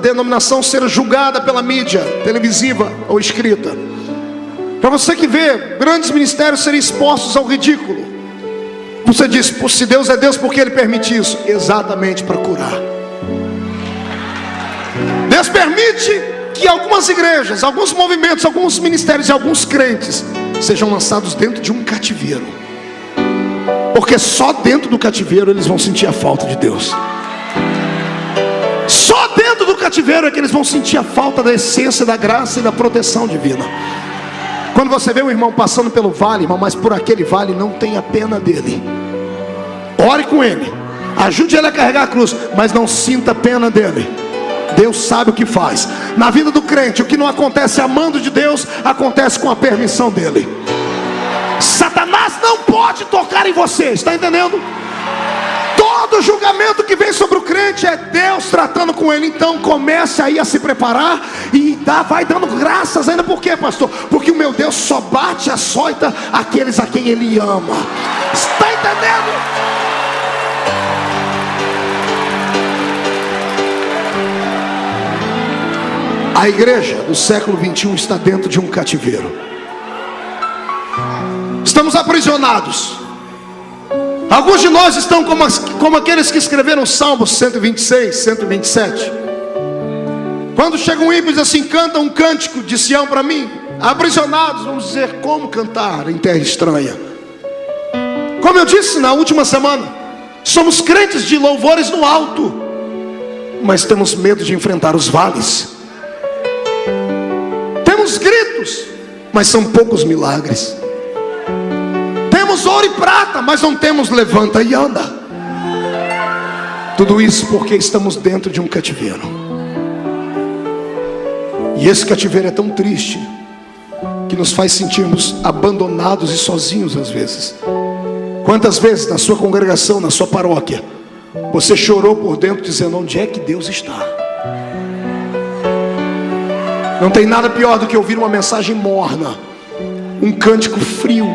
denominação ser julgada pela mídia televisiva ou escrita, para você que vê grandes ministérios serem expostos ao ridículo, você diz, se Deus é Deus, por que Ele permite isso? Exatamente para curar. Deus permite que algumas igrejas, alguns movimentos, alguns ministérios e alguns crentes sejam lançados dentro de um cativeiro, porque só dentro do cativeiro eles vão sentir a falta de Deus. Só dentro do cativeiro é que eles vão sentir a falta da essência, da graça e da proteção divina. Quando você vê um irmão passando pelo vale, irmão, mas por aquele vale não tenha pena dele. Ore com ele, ajude ele a carregar a cruz, mas não sinta pena dele. Deus sabe o que faz. Na vida do crente, o que não acontece amando de Deus, acontece com a permissão dele. Satanás não pode tocar em você, está entendendo? Todo julgamento que vem sobre o crente é Deus tratando com ele. Então comece aí a se preparar e vai dando graças ainda. Por quê, pastor? Porque o meu Deus só bate e açoita aqueles a quem Ele ama. Está entendendo? A igreja do século 21 está dentro de um cativeiro. Estamos aprisionados. Alguns de nós estão como aqueles que escreveram Salmos 126, 127. Quando chega um ímpio e diz assim, canta um cântico de Sião para mim. Aprisionados, vamos dizer, como cantar em terra estranha? Como eu disse na última semana, somos crentes de louvores no alto, mas temos medo de enfrentar os vales. Temos gritos, mas são poucos milagres. Temos ouro e prata, mas não temos levanta e anda. Tudo isso porque estamos dentro de um cativeiro. E esse cativeiro é tão triste que nos faz sentirmos abandonados e sozinhos às vezes. Quantas vezes na sua congregação, na sua paróquia, você chorou por dentro dizendo, onde é que Deus está? Não tem nada pior do que ouvir uma mensagem morna, um cântico frio,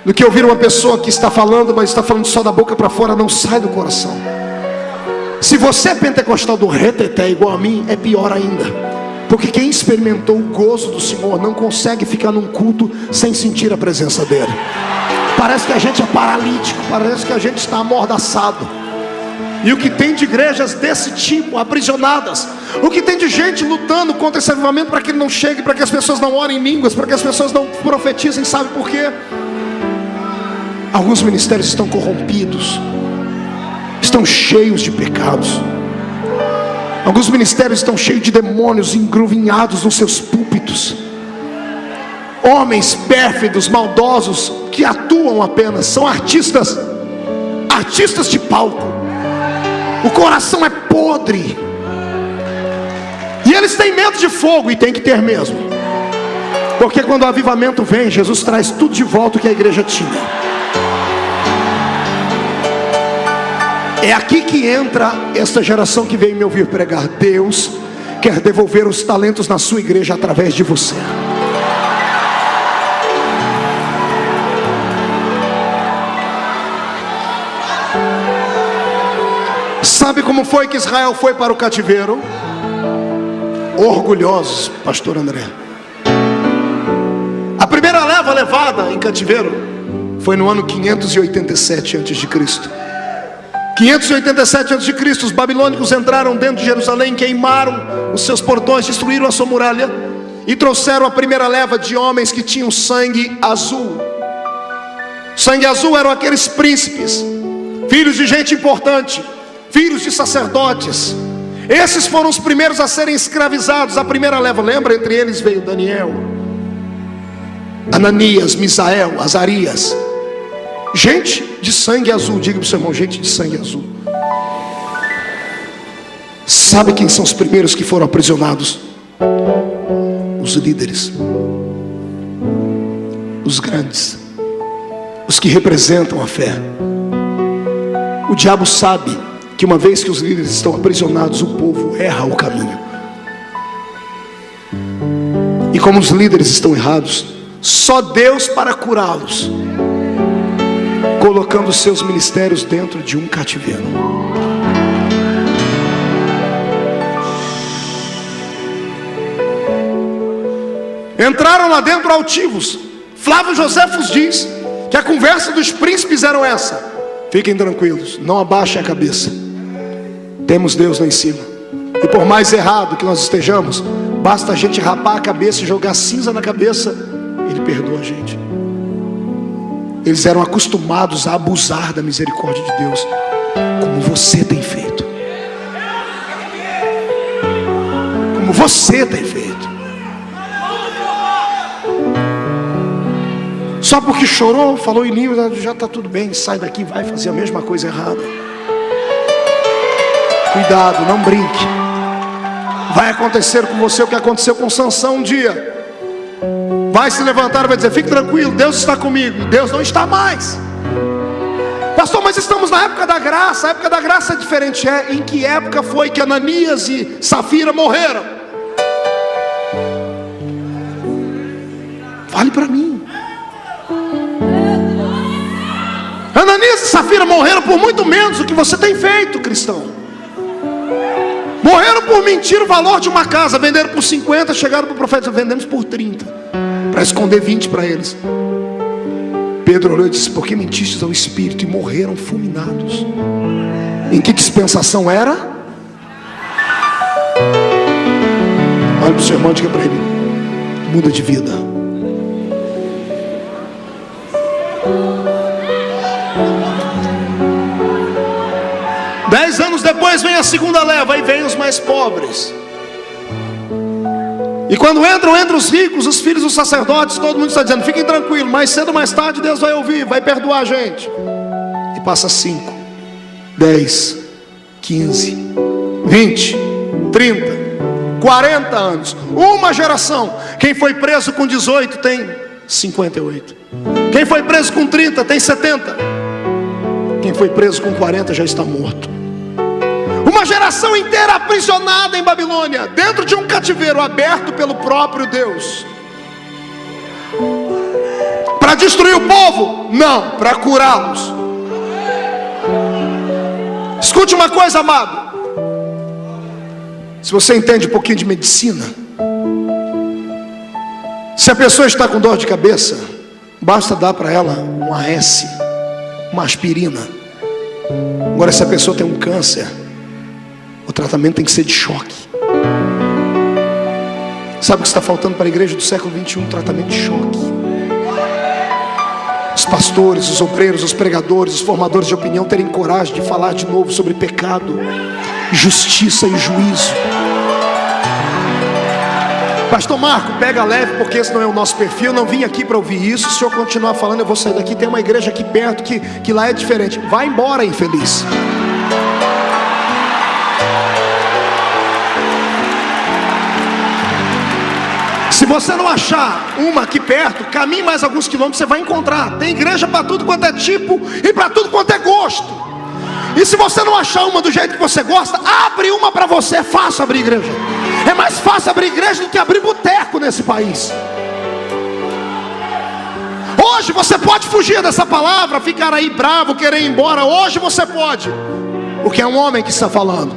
do que ouvir uma pessoa que está falando, mas está falando só da boca para fora, não sai do coração. Se você é pentecostal do reteté igual a mim, é pior ainda, porque quem experimentou o gozo do Senhor não consegue ficar num culto sem sentir a presença dele. Parece que a gente é paralítico, parece que a gente está amordaçado. E o que tem de igrejas desse tipo, aprisionadas, o que tem de gente lutando contra esse avivamento para que ele não chegue, para que as pessoas não orem em línguas, para que as pessoas não profetizem, sabe por quê? Alguns ministérios estão corrompidos, estão cheios de pecados. Alguns ministérios estão cheios de demônios engruvinhados nos seus púlpitos. Homens pérfidos, maldosos, que atuam apenas, são artistas de palco. O coração é podre. E eles têm medo de fogo, e tem que ter mesmo. Porque quando o avivamento vem, Jesus traz tudo de volta que a igreja tinha. É aqui que entra esta geração que veio me ouvir pregar. Deus quer devolver os talentos na sua igreja através de você. Sabe como foi que Israel foi para o cativeiro? Orgulhosos, pastor André. A primeira leva levada em cativeiro foi no ano 587 a.C. 587 a.C., os babilônicos entraram dentro de Jerusalém, queimaram os seus portões, destruíram a sua muralha e trouxeram a primeira leva de homens que tinham sangue azul. Sangue azul eram aqueles príncipes, filhos de gente importante, filhos de sacerdotes. Esses foram os primeiros a serem escravizados. A primeira leva, lembra? Entre eles veio Daniel, Ananias, Misael, Azarias. Gente de sangue azul. Diga para o seu irmão, gente de sangue azul. Sabe quem são os primeiros que foram aprisionados? Os líderes, os grandes, os que representam a fé. O diabo sabe que uma vez que os líderes estão aprisionados, o povo erra o caminho. E como os líderes estão errados, só Deus para curá-los, colocando seus ministérios dentro de um cativeiro. Entraram lá dentro altivos. Flávio Joséfos diz que a conversa dos príncipes era essa: fiquem tranquilos, não abaixem a cabeça, temos Deus lá em cima. E por mais errado que nós estejamos, basta a gente rapar a cabeça e jogar cinza na cabeça, Ele perdoa a gente. Eles eram acostumados a abusar da misericórdia de Deus, como você tem feito. Como você tem feito. Só porque chorou, falou em línguas, já está tudo bem, sai daqui, vai fazer a mesma coisa errada. Cuidado, não brinque. Vai acontecer com você o que aconteceu com Sansão um dia. Vai se levantar e vai dizer: fique tranquilo, Deus está comigo. E Deus não está mais. Pastor, mas estamos na época da graça. A época da graça é diferente. Em que época foi que Ananias e Safira morreram? Fale para mim. Ananias e Safira morreram por muito menos do que você tem feito, cristão. Morreram por mentir o valor de uma casa. Venderam por 50, chegaram para o profeta: vendemos por 30, para esconder 20 para eles. Pedro olhou e disse: por que mentistes ao Espírito? E morreram fulminados. Em que dispensação era? Olha para o seu irmão e diga para ele: muda de vida. Dez anos depois vem a segunda leva, aí vem os mais pobres. E quando entram entre os ricos, os filhos dos sacerdotes, todo mundo está dizendo: fiquem tranquilos, mais cedo ou mais tarde Deus vai ouvir, vai perdoar a gente. E passa 5, 10, 15, 20, 30, 40 anos, uma geração. Quem foi preso com 18 tem 58. Quem foi preso com 30 tem 70. Quem foi preso com 40 já está morto. Uma geração inteira aprisionada em Babilônia, dentro de um cativeiro aberto pelo próprio Deus. Para destruir o povo? Não, para curá-los. Escute uma coisa, amado. Se você entende um pouquinho de medicina, se a pessoa está com dor de cabeça, basta dar para ela um AS, uma aspirina, Agora, se a pessoa tem um câncer, o tratamento tem que ser de choque. Sabe o que está faltando para a igreja do século 21? Tratamento de choque. Os pastores, os obreiros, os pregadores, os formadores de opinião terem coragem de falar de novo sobre pecado, justiça e juízo. Pastor Marco, pega leve, porque esse não é o nosso perfil. Não vim aqui para ouvir isso. Se o senhor continuar falando, eu vou sair daqui. Tem uma igreja aqui perto que lá é diferente. Vai embora, infeliz. Se você não achar uma aqui perto, caminhe mais alguns quilômetros, você vai encontrar. Tem igreja para tudo quanto é tipo e para tudo quanto é gosto. E se você não achar uma do jeito que você gosta, abre uma para você. É fácil abrir igreja. É mais fácil abrir igreja do que abrir boteco nesse país. Hoje você pode fugir dessa palavra, ficar aí bravo, querer ir embora. Hoje você pode, porque é um homem que está falando.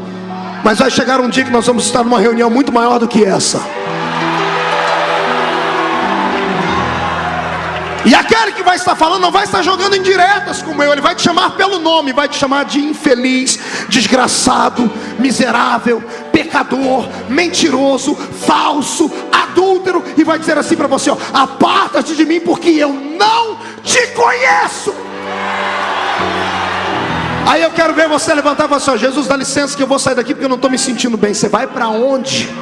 Mas vai chegar um dia que nós vamos estar numa reunião muito maior do que essa. E aquele que vai estar falando não vai estar jogando indiretas como eu. Ele vai te chamar pelo nome, vai te chamar de infeliz, desgraçado, miserável, pecador, mentiroso, falso, adúltero. E vai dizer assim para você, ó: aparta-te de mim, porque eu não te conheço. Aí eu quero ver você levantar e falar assim, ó: Jesus, dá licença que eu vou sair daqui porque eu não estou me sentindo bem. Você vai para onde?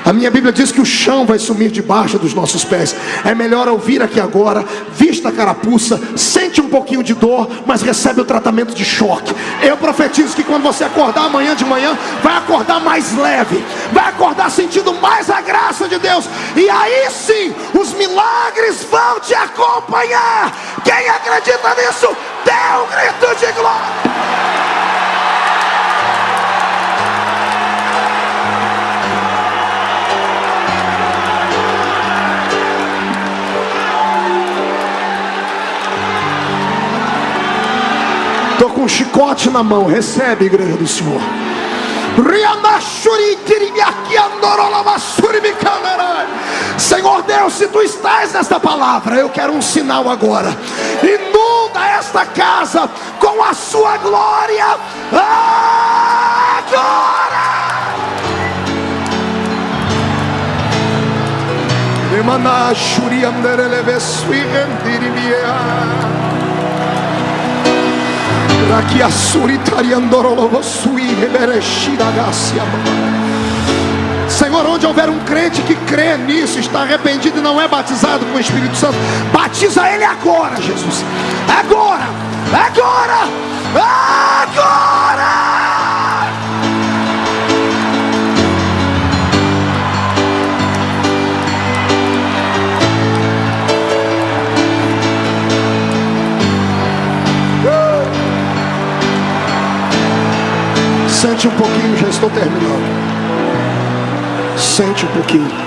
A minha Bíblia diz que o chão vai sumir debaixo dos nossos pés. É melhor ouvir aqui agora, vista a carapuça, sente um pouquinho de dor, mas recebe o tratamento de choque. Eu profetizo que quando você acordar amanhã de manhã, vai acordar mais leve, vai acordar sentindo mais a graça de Deus. E aí sim, os milagres vão te acompanhar. Quem acredita nisso, dê um grito de glória. Estou com um chicote na mão. Recebe, igreja do Senhor. Senhor Deus, se tu estás nesta palavra, eu quero um sinal agora. Inunda esta casa com a sua glória agora. Senhor, onde houver um crente que crê nisso, está arrependido e não é batizado com o Espírito Santo, batiza ele agora, Jesus. Agora, agora, agora. Sente um pouquinho, já estou terminando. Sente um pouquinho.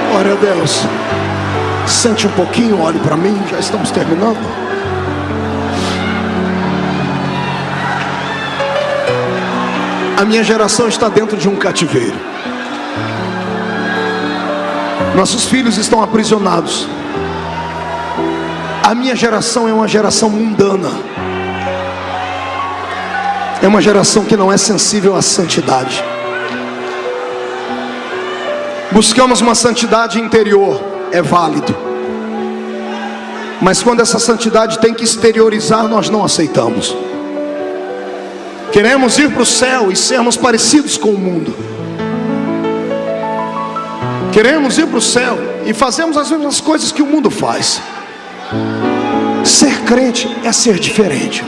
Glória a Deus. Sente um pouquinho, olhe para mim, já estamos terminando. A minha geração está dentro de um cativeiro. Nossos filhos estão aprisionados. A minha geração é uma geração mundana. É uma geração que não é sensível à santidade. Buscamos uma santidade interior, é válido. Mas quando essa santidade tem que exteriorizar, nós não aceitamos. Queremos ir para o céu e sermos parecidos com o mundo. Queremos ir para o céu e fazemos as mesmas coisas que o mundo faz. Ser crente é ser diferente.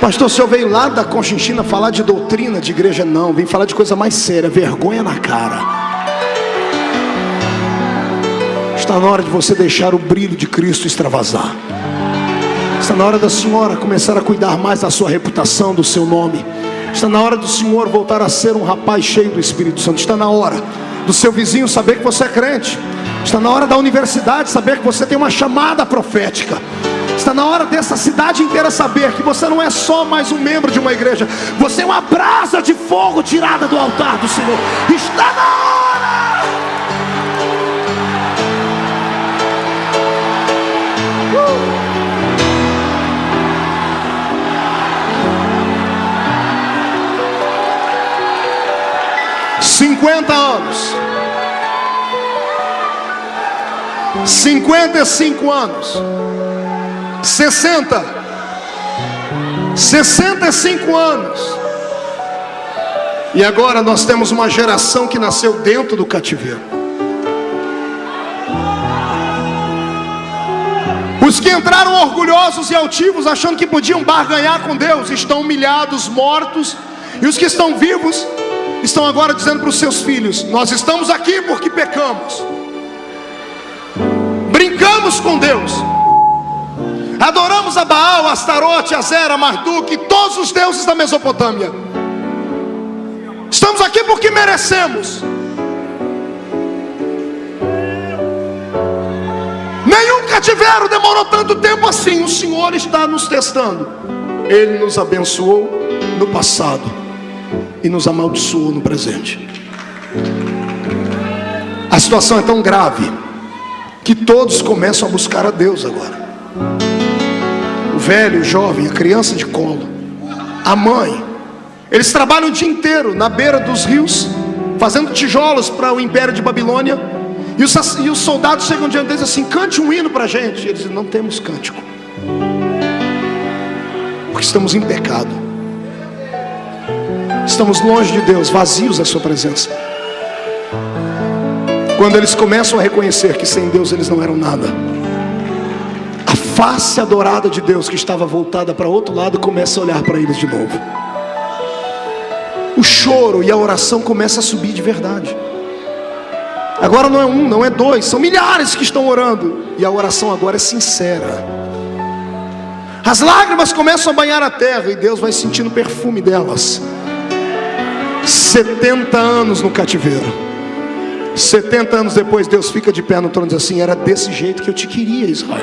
Pastor, o senhor veio lá da Conchinchina falar de doutrina de igreja? Não, vim falar de coisa mais séria, vergonha na cara. Está na hora de você deixar o brilho de Cristo extravasar. Está na hora da senhora começar a cuidar mais da sua reputação, do seu nome. Está na hora do senhor voltar a ser um rapaz cheio do Espírito Santo. Está na hora do seu vizinho saber que você é crente. Está na hora da universidade saber que você tem uma chamada profética. Está na hora dessa cidade inteira saber que você não é só mais um membro de uma igreja. Você é uma brasa de fogo tirada do altar do Senhor. Está na hora. 50 anos, 55 anos, 60, 65 anos. E agora nós temos uma geração que nasceu dentro do cativeiro. Os que entraram orgulhosos e altivos, achando que podiam barganhar com Deus, estão humilhados, mortos. E os que estão vivos estão agora dizendo para os seus filhos: nós estamos aqui porque pecamos, brincamos com Deus, adoramos a Baal, a Astarote, a Zera, a Marduk, todos os deuses da Mesopotâmia. Estamos aqui porque merecemos. Nenhum cativeiro demorou tanto tempo assim. O Senhor está nos testando. Ele nos abençoou no passado e nos amaldiçoou no presente. A situação é tão grave que todos começam a buscar a Deus agora. O velho, o jovem, a criança de colo, a mãe. Eles trabalham o dia inteiro na beira dos rios, fazendo tijolos para o império de Babilônia. E os soldados chegam diante deles assim: cante um hino para a gente. E eles dizem: não temos cântico, porque estamos em pecado, estamos longe de Deus, vazios da sua presença. Quando eles começam a reconhecer que sem Deus eles não eram nada, a face adorada de Deus, que estava voltada para outro lado, começa a olhar para eles de novo. O choro e a oração começam a subir de verdade. Agora não é um, não é dois, são milhares que estão orando. E a oração agora é sincera. As lágrimas começam a banhar a terra e Deus vai sentindo o perfume delas. 70 anos no cativeiro. 70 anos depois, Deus fica de pé no trono e diz assim: era desse jeito que eu te queria, Israel.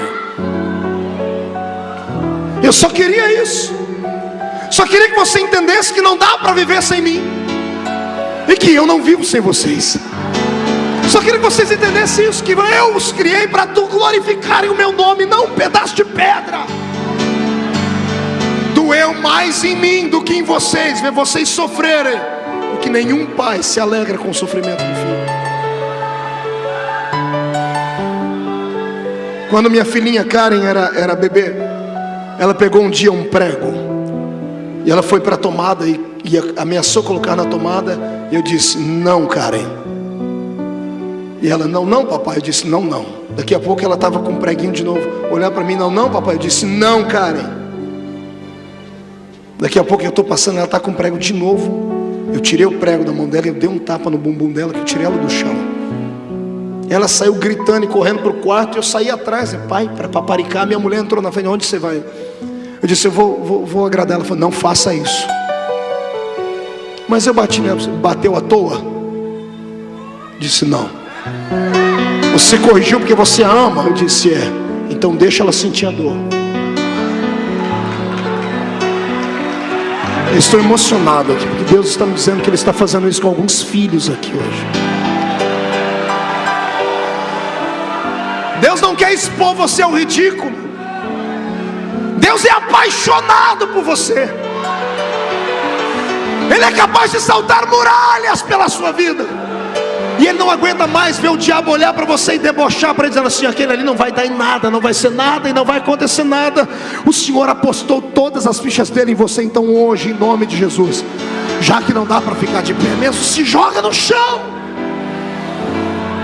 Eu só queria isso. Só queria que você entendesse que não dá para viver sem mim, e que eu não vivo sem vocês. Só queria que vocês entendessem isso, que eu os criei para glorificarem o meu nome, não um pedaço de pedra. Doeu mais em mim do que em vocês, ver vocês sofrerem, porque nenhum pai se alegra com o sofrimento do filho. Quando minha filhinha Karen era bebê, ela pegou um dia um prego e ela foi para a tomada e ameaçou colocar na tomada. E eu disse: não, Karen. E ela: não, papai. Eu disse: não. Daqui a pouco ela estava com um preguinho de novo, olhar para mim: não, papai. Eu disse: não, Karen. Daqui a pouco eu estou passando, ela está com um prego de novo. Eu tirei o prego da mão dela, eu dei um tapa no bumbum dela, que eu tirei ela do chão. Ela saiu gritando e correndo para o quarto, e eu saí atrás, pai, para paparicar. Minha mulher entrou na frente: onde você vai? Eu disse: eu vou agradar. Ela falou: não faça isso. Mas eu bati nela. Bateu à toa? Disse: não. Você corrigiu porque você a ama? Eu disse: é. Então deixa ela sentir a dor. Eu estou emocionado aqui, porque Deus está me dizendo que Ele está fazendo isso com alguns filhos aqui hoje. Deus não quer expor você ao ridículo. Deus é apaixonado por você. Ele é capaz de saltar muralhas pela sua vida. E Ele não aguenta mais ver o diabo olhar para você e debochar para ele, dizendo assim: aquele ali não vai dar em nada, não vai ser nada e não vai acontecer nada. O Senhor apostou todas as fichas dele em você. Então hoje, em nome de Jesus, já que não dá para ficar de pé mesmo, se joga no chão.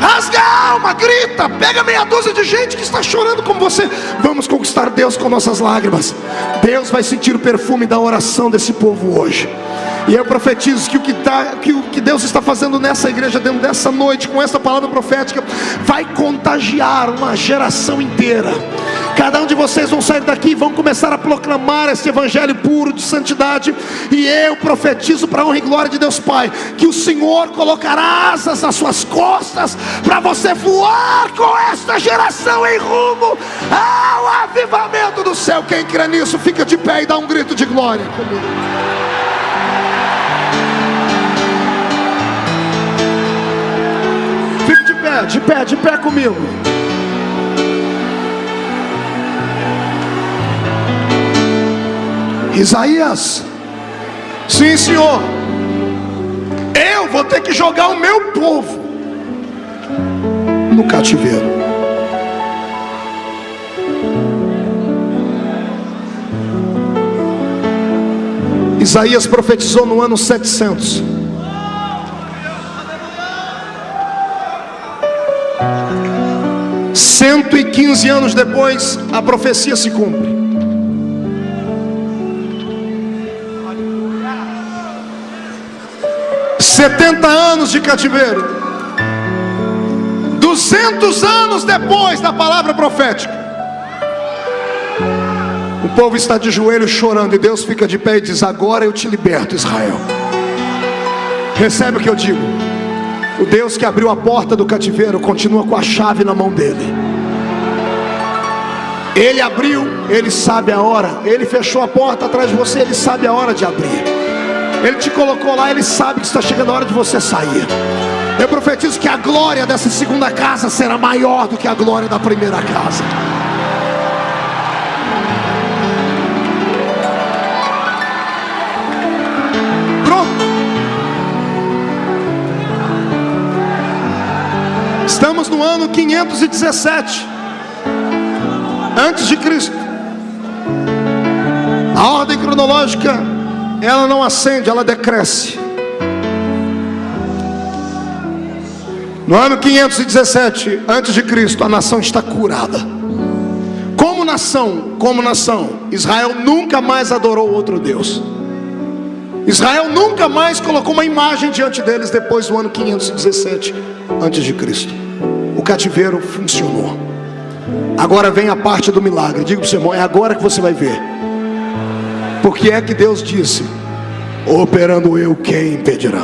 Rasga a alma, grita, pega meia dúzia de gente que está chorando como você. Vamos conquistar Deus com nossas lágrimas. Deus vai sentir o perfume da oração desse povo hoje. E eu profetizo que o que Deus está fazendo nessa igreja, dentro dessa noite, com essa palavra profética, vai contagiar uma geração inteira. Cada um de vocês vão sair daqui e vão começar a proclamar esse evangelho puro de santidade. E eu profetizo, para a honra e glória de Deus Pai, que o Senhor colocará asas nas suas costas, para você voar com esta geração em rumo ao avivamento do céu. Quem crê nisso, fica de pé e dá um grito de glória comigo. Fique de pé comigo. Isaías, sim, Senhor, eu vou ter que jogar o meu povo no cativeiro. Isaías profetizou no ano 700. Cento e 15 anos depois, a profecia se cumpre. Setenta anos de cativeiro. 200 anos depois da palavra profética, o povo está de joelhos chorando, e Deus fica de pé e diz: agora eu te liberto, Israel. Recebe o que eu digo. O Deus que abriu a porta do cativeiro continua com a chave na mão dele. Ele abriu, ele sabe a hora. Ele fechou a porta atrás de você, ele sabe a hora de abrir. Ele te colocou lá, ele sabe que está chegando a hora de você sair. Eu profetizo que a glória dessa segunda casa será maior do que a glória da primeira casa. Pronto. Estamos no ano 517 antes de Cristo. A ordem cronológica, ela não ascende, ela decresce. No ano 517 antes de Cristo, a nação está curada. Como nação, Israel nunca mais adorou outro Deus. Israel nunca mais colocou uma imagem diante deles depois do ano 517 antes de Cristo. O cativeiro funcionou. Agora vem a parte do milagre. Diga para o seu irmão: é agora que você vai ver. Porque é que Deus disse: operando eu, quem impedirá?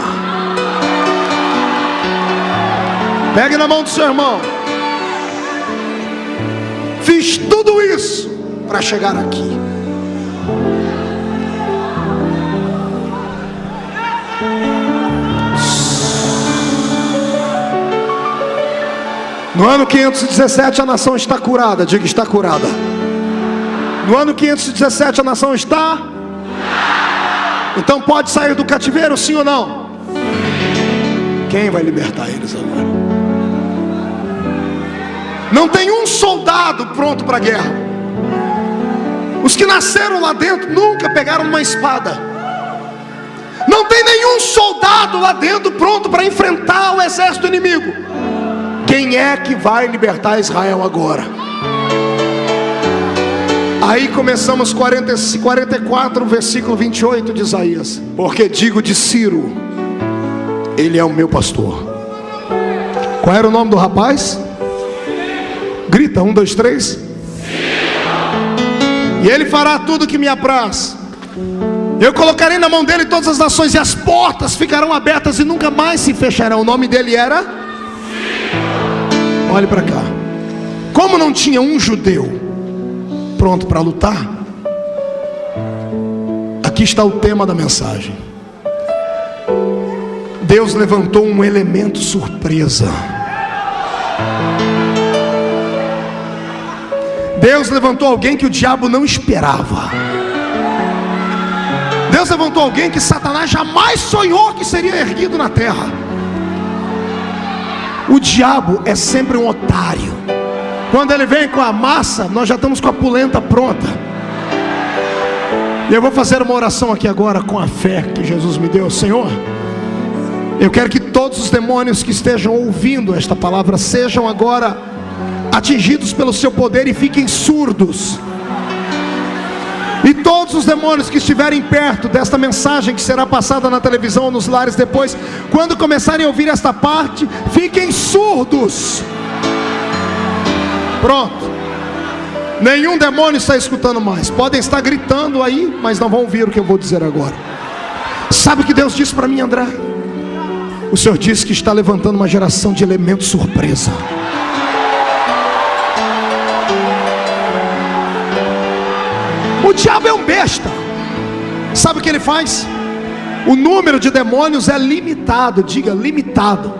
Pegue na mão do seu irmão. Fiz tudo isso para chegar aqui. No ano 517 a nação está curada. Diga: está curada. No ano 517 a nação está. Então pode sair do cativeiro, sim ou não? Quem vai libertar eles agora? Não tem um soldado pronto para a guerra. Os que nasceram lá dentro nunca pegaram uma espada. Não tem nenhum soldado lá dentro pronto para enfrentar o exército inimigo. Quem é que vai libertar Israel agora? Aí começamos 44, versículo 28 de Isaías. Porque digo de Ciro: ele é o meu pastor. Qual era o nome do rapaz? Grita, 1, 2, 3. E ele fará tudo que me apraz. Eu colocarei na mão dele todas as nações, e as portas ficarão abertas e nunca mais se fecharão. O nome dele era? Olhe para cá. Como não tinha um judeu pronto para lutar, aqui está o tema da mensagem. Deus levantou um elemento surpresa. Deus levantou alguém que o diabo não esperava. Deus levantou alguém que Satanás jamais sonhou que seria erguido na terra. O diabo é sempre um otário. Quando ele vem com a massa, nós já estamos com a polenta pronta. E eu vou fazer uma oração aqui agora com a fé que Jesus me deu. Senhor, Eu quero que todos os demônios que estejam ouvindo esta palavra sejam agora atingidos pelo seu poder e fiquem surdos. E todos os demônios que estiverem perto desta mensagem que será passada na televisão ou nos lares depois, quando começarem a ouvir esta parte, fiquem surdos. Pronto. Nenhum demônio está escutando mais. Podem estar gritando aí, mas não vão ouvir o que eu vou dizer agora. Sabe o que Deus disse para mim, André? O Senhor disse que está levantando uma geração de elementos surpresa. O diabo é um besta. Sabe o que ele faz? O número de demônios é limitado. Diga, limitado.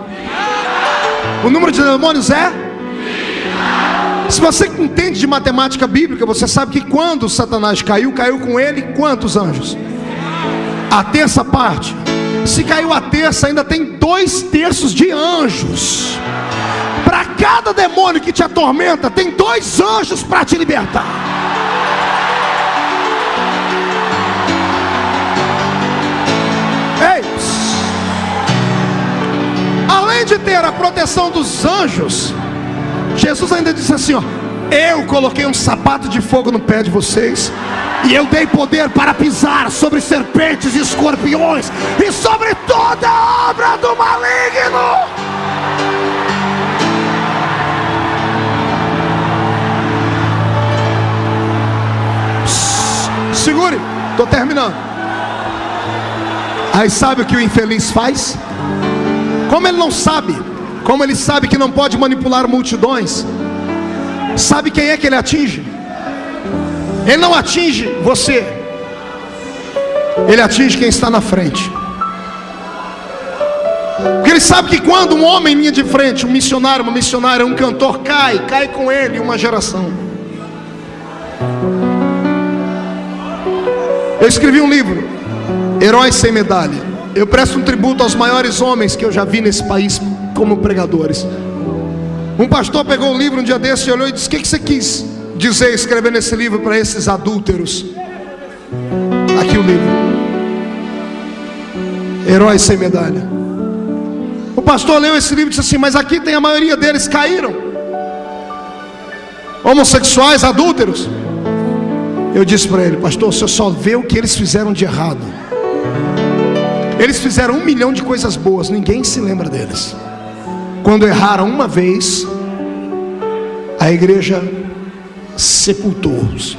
O número de demônios é limitado. Se você entende de matemática bíblica, você sabe que quando Satanás caiu, caiu com ele quantos anjos? A terça parte. Se caiu a terça, ainda tem 2/3 de anjos. Para cada demônio que te atormenta, tem 2 anjos para te libertar. Ei, além de ter a proteção dos anjos, Jesus ainda disse assim, ó: eu coloquei um sapato de fogo no pé de vocês, e eu dei poder para pisar sobre serpentes e escorpiões, e sobre toda a obra do maligno. Segure, estou terminando. Aí sabe o que o infeliz faz? Como ele não sabe, como ele sabe que não pode manipular multidões, sabe quem é que ele atinge? Ele não atinge você, ele atinge quem está na frente. Porque ele sabe que quando um homem em linha de frente, um missionário, uma missionária, um cantor cai com ele uma geração. Eu escrevi um livro, Heróis Sem Medalha. Eu presto um tributo aos maiores homens que eu já vi nesse país como pregadores. Um pastor pegou o livro um dia desse, olhou e disse: o que você quis dizer escrevendo esse livro para esses adúlteros? Aqui o livro, Heróis Sem Medalha. O pastor leu esse livro e disse assim: mas aqui tem a maioria deles caíram, homossexuais, adúlteros. Eu disse para ele: pastor, o senhor só vê o que eles fizeram de errado. Eles fizeram 1 milhão de coisas boas, ninguém se lembra deles. Quando erraram uma vez, a igreja sepultou-os.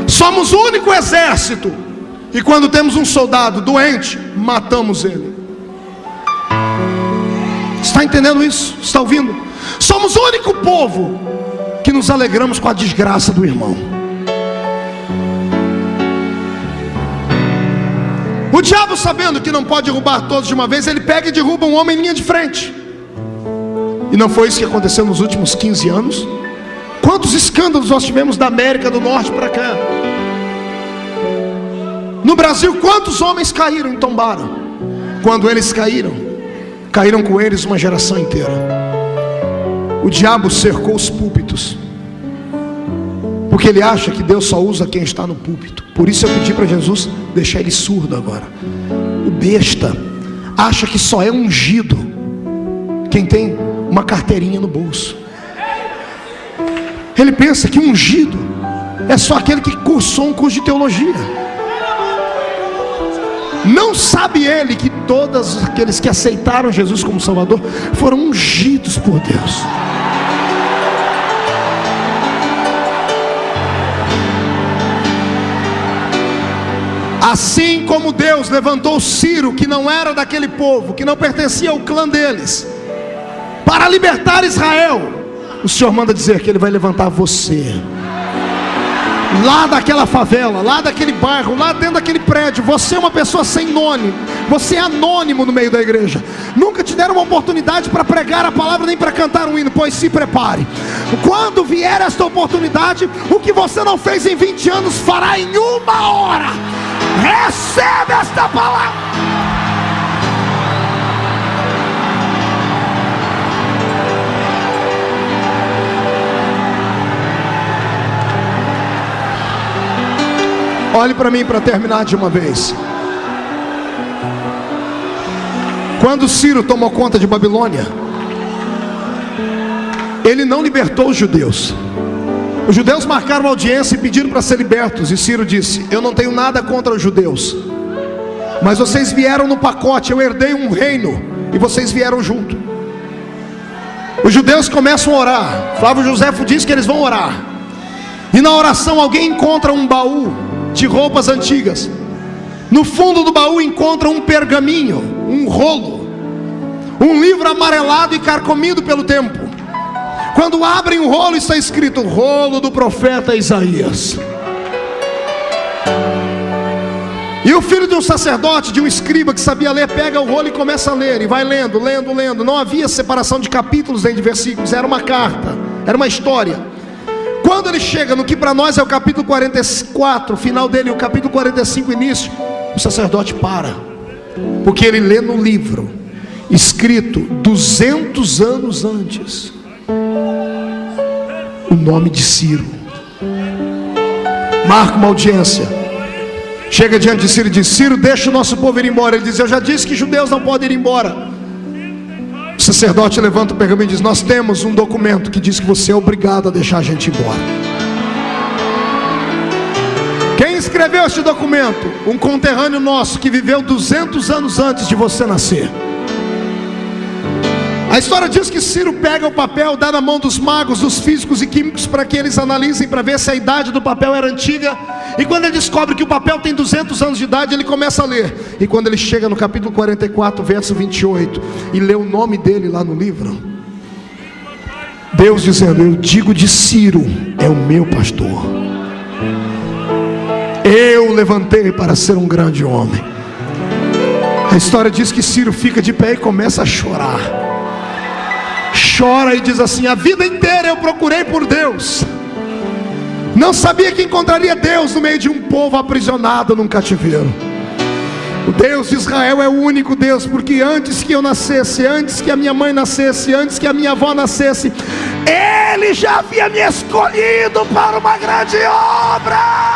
Somos o único exército, e quando temos um soldado doente, matamos ele. Está entendendo isso? Está ouvindo? Somos o único povo que nos alegramos com a desgraça do irmão. O diabo, sabendo que não pode derrubar todos de uma vez, ele pega e derruba um homem em linha de frente. E não foi isso que aconteceu nos últimos 15 anos? Quantos escândalos nós tivemos da América do Norte para cá? No Brasil, quantos homens caíram e tombaram? Quando eles caíram, caíram com eles uma geração inteira. O diabo cercou os púlpitos, porque ele acha que Deus só usa quem está no púlpito. Por isso eu pedi para Jesus deixar ele surdo agora. O besta acha que só é ungido quem tem uma carteirinha no bolso. Ele pensa que ungido é só aquele que cursou um curso de teologia. Não sabe ele que todos aqueles que aceitaram Jesus como Salvador foram ungidos por Deus. Assim como Deus levantou Ciro, que não era daquele povo, que não pertencia ao clã deles, para libertar Israel, o Senhor manda dizer que Ele vai levantar você, lá daquela favela, lá daquele bairro, lá dentro daquele prédio. Você é uma pessoa sem nome, você é anônimo no meio da igreja. Nunca te deram uma oportunidade para pregar a palavra, nem para cantar um hino. Pois se prepare, quando vier esta oportunidade, o que você não fez em 20 anos, fará em 1 hora. Recebe esta palavra. Olhe para mim para terminar de uma vez. Quando Ciro tomou conta de Babilônia, ele não libertou os judeus. Os judeus marcaram audiência e pediram para ser libertos. E Ciro disse: eu não tenho nada contra os judeus, mas vocês vieram no pacote. Eu herdei um reino e vocês vieram junto. Os judeus começam a orar. Flávio Josefo diz que eles vão orar. E na oração alguém encontra um baú de roupas antigas. No fundo do baú encontra um pergaminho, um rolo, um livro amarelado e carcomido pelo tempo. Quando abrem o rolo, está escrito: rolo do profeta Isaías. E o filho de um sacerdote, de um escriba que sabia ler, pega o rolo e começa a ler. E vai lendo, lendo, lendo. Não havia separação de capítulos nem de versículos. Era uma carta, era uma história. Quando ele chega no que para nós é o capítulo 44, final dele, o capítulo 45, início, o sacerdote para, porque ele lê no livro, escrito 200 anos antes, o nome de Ciro. Marca uma audiência, chega diante de Ciro e diz: Ciro, deixa o nosso povo ir embora. Ele diz: eu já disse que judeus não podem ir embora. O sacerdote levanta o pergaminho e diz: nós temos um documento que diz que você é obrigado a deixar a gente embora. Quem escreveu este documento? Um conterrâneo nosso que viveu 200 anos antes de você nascer. A história diz que Ciro pega o papel, dá na mão dos magos, dos físicos e químicos, para que eles analisem, para ver se a idade do papel era antiga. E quando ele descobre que o papel tem 200 anos de idade, ele começa a ler. E quando ele chega no capítulo 44, verso 28, e lê o nome dele lá no livro, Deus dizendo: eu digo de Ciro, é o meu pastor. Eu o levantei para ser um grande homem. A história diz que Ciro fica de pé e começa a chorar. Chora e diz assim: a vida inteira eu procurei por Deus, não sabia que encontraria Deus no meio de um povo aprisionado num cativeiro. O Deus de Israel é o único Deus, porque antes que eu nascesse, antes que a minha mãe nascesse, antes que a minha avó nascesse, Ele já havia me escolhido para uma grande obra.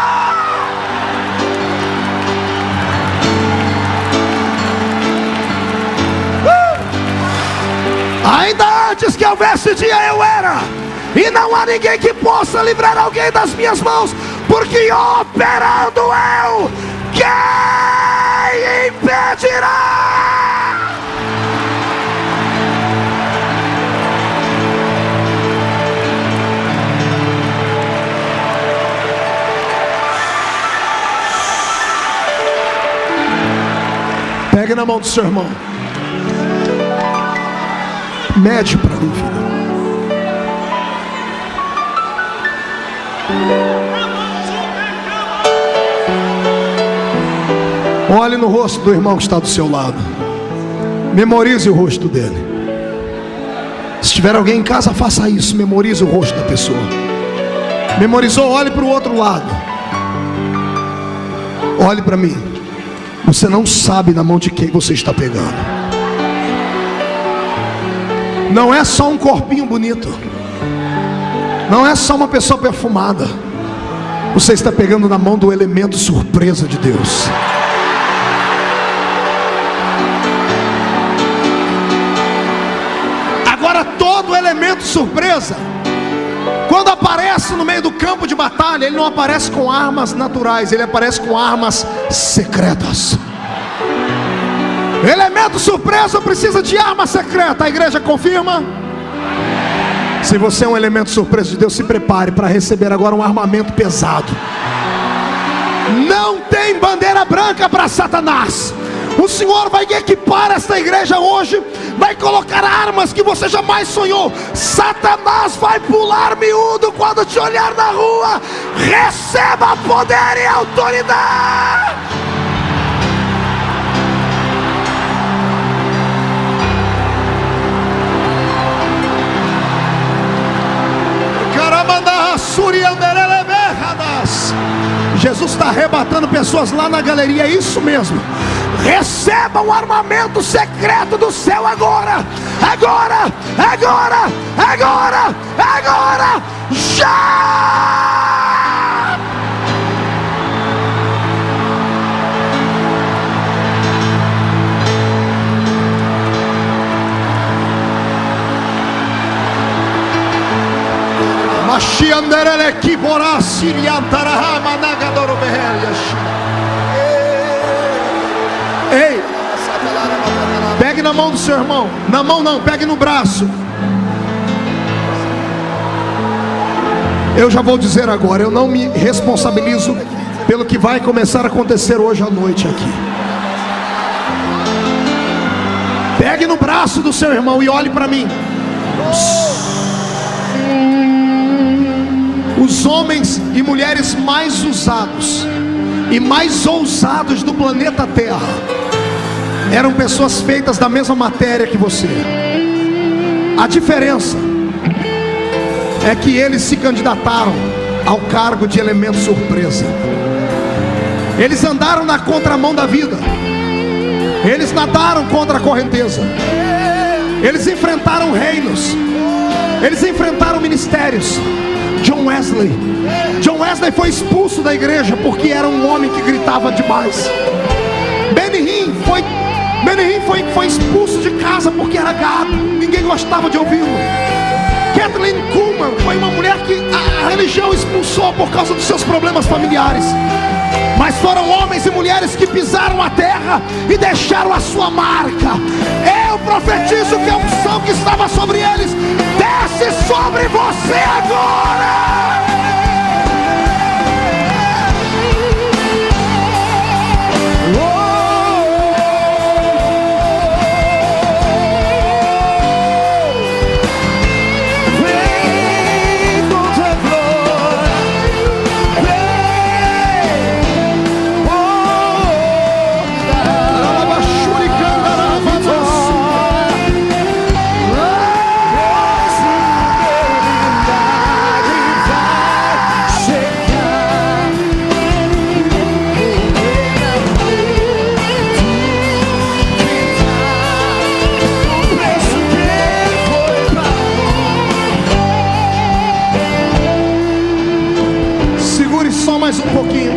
Ainda antes que houvesse dia eu era, e não há ninguém que possa livrar alguém das minhas mãos, porque operando eu, quem impedirá? Pegue na mão do seu irmão. Mede para mim, filho. Olhe no rosto do irmão que está do seu lado. Memorize o rosto dele. Se tiver alguém em casa, faça isso. Memorize o rosto da pessoa. Memorizou? Olhe para o outro lado. Olhe para mim. Você não sabe na mão de quem você está pegando. Não é só um corpinho bonito, não é só uma pessoa perfumada. Você está pegando na mão do elemento surpresa de Deus. Agora, todo elemento surpresa, quando aparece no meio do campo de batalha, ele não aparece com armas naturais, ele aparece com armas secretas. Elemento surpresa precisa de arma secreta. A igreja confirma? Se você é um elemento surpresa de Deus, se prepare para receber agora um armamento pesado. Não tem bandeira branca para Satanás. O Senhor vai equipar esta igreja hoje, vai colocar armas que você jamais sonhou. Satanás vai pular miúdo quando te olhar na rua. Receba poder e autoridade. Jesus está arrebatando pessoas lá na galeria, é isso mesmo. Receba um armamento secreto do céu agora. Agora, agora, agora, agora, já! Ei, pegue na mão do seu irmão. Na mão não, pegue no braço. Eu já vou dizer agora, eu não me responsabilizo pelo que vai começar a acontecer hoje à noite aqui. Pegue no braço do seu irmão e olhe para mim. Os homens e mulheres mais usados e mais ousados do planeta Terra eram pessoas feitas da mesma matéria que você. A diferença é que eles se candidataram ao cargo de elemento surpresa. Eles andaram na contramão da vida. Eles nadaram contra a correnteza. Eles enfrentaram reinos. Eles enfrentaram ministérios. John Wesley foi expulso da igreja porque era um homem que gritava demais. Benny Hinn foi expulso de casa porque era gado. Ninguém gostava de ouvi-lo. Kathleen Kuhlman foi uma mulher que a religião expulsou por causa dos seus problemas familiares. Mas foram homens e mulheres que pisaram a terra e deixaram a sua marca. Eu profetizo que a unção que estava sobre eles desce sobre você agora. Mais um pouquinho.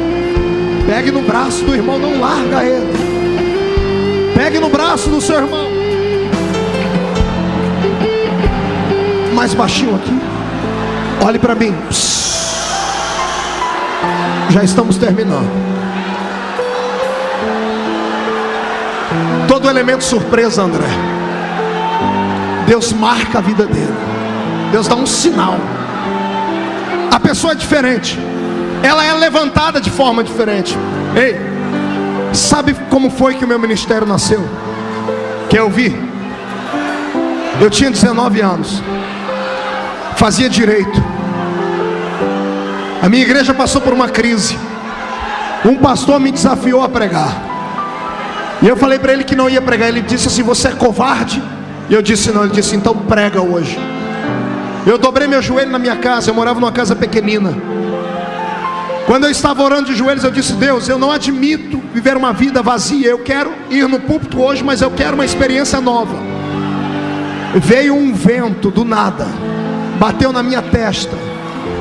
Pegue no braço do irmão, não larga ele. Pegue no braço do seu irmão. Mais baixinho aqui. Olhe para mim. Já estamos terminando. Todo elemento surpresa, André, Deus marca a vida dele. Deus dá um sinal. A pessoa é diferente. Ela é levantada de forma diferente. Ei, sabe como foi que o meu ministério nasceu? Que eu vi. Eu tinha 19 anos. Fazia direito. A minha igreja passou por uma crise. Um pastor me desafiou a pregar. E eu falei para ele que não ia pregar. Ele disse assim: você é covarde? E eu disse não. Ele disse: então prega hoje. Eu dobrei meu joelho na minha casa. Eu morava numa casa pequenina. Quando eu estava orando de joelhos, eu disse: Deus, eu não admito viver uma vida vazia. Eu quero ir no púlpito hoje, mas eu quero uma experiência nova. Veio um vento do nada, bateu na minha testa,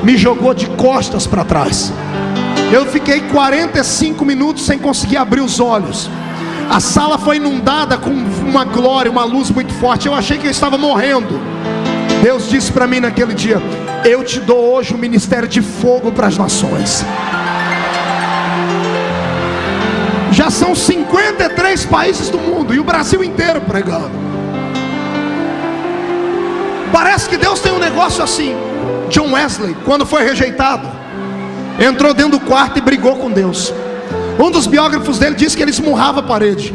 me jogou de costas para trás. Eu fiquei 45 minutos sem conseguir abrir os olhos. A sala foi inundada com uma glória, uma luz muito forte. Eu achei que eu estava morrendo. Deus disse para mim naquele dia: eu te dou hoje um ministério de fogo para as nações. Já são 53 países do mundo e o Brasil inteiro pregando. Parece que Deus tem um negócio assim. John Wesley, quando foi rejeitado, entrou dentro do quarto e brigou com Deus. Um dos biógrafos dele disse que ele esmurrava a parede.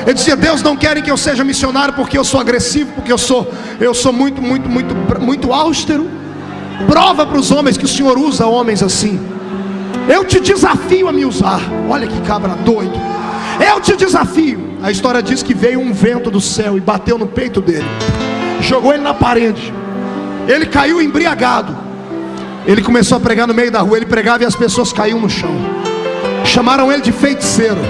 Ele dizia: Deus, não querem que eu seja missionário porque eu sou agressivo, porque eu sou muito austero. Prova para os homens que o Senhor usa homens assim. Eu te desafio a me usar. Olha que cabra doido. Eu te desafio. A história diz que veio um vento do céu e bateu no peito dele, jogou ele na parede. Ele caiu embriagado. Ele começou a pregar no meio da rua. Ele pregava e as pessoas caíam no chão. Chamaram ele de feiticeiro.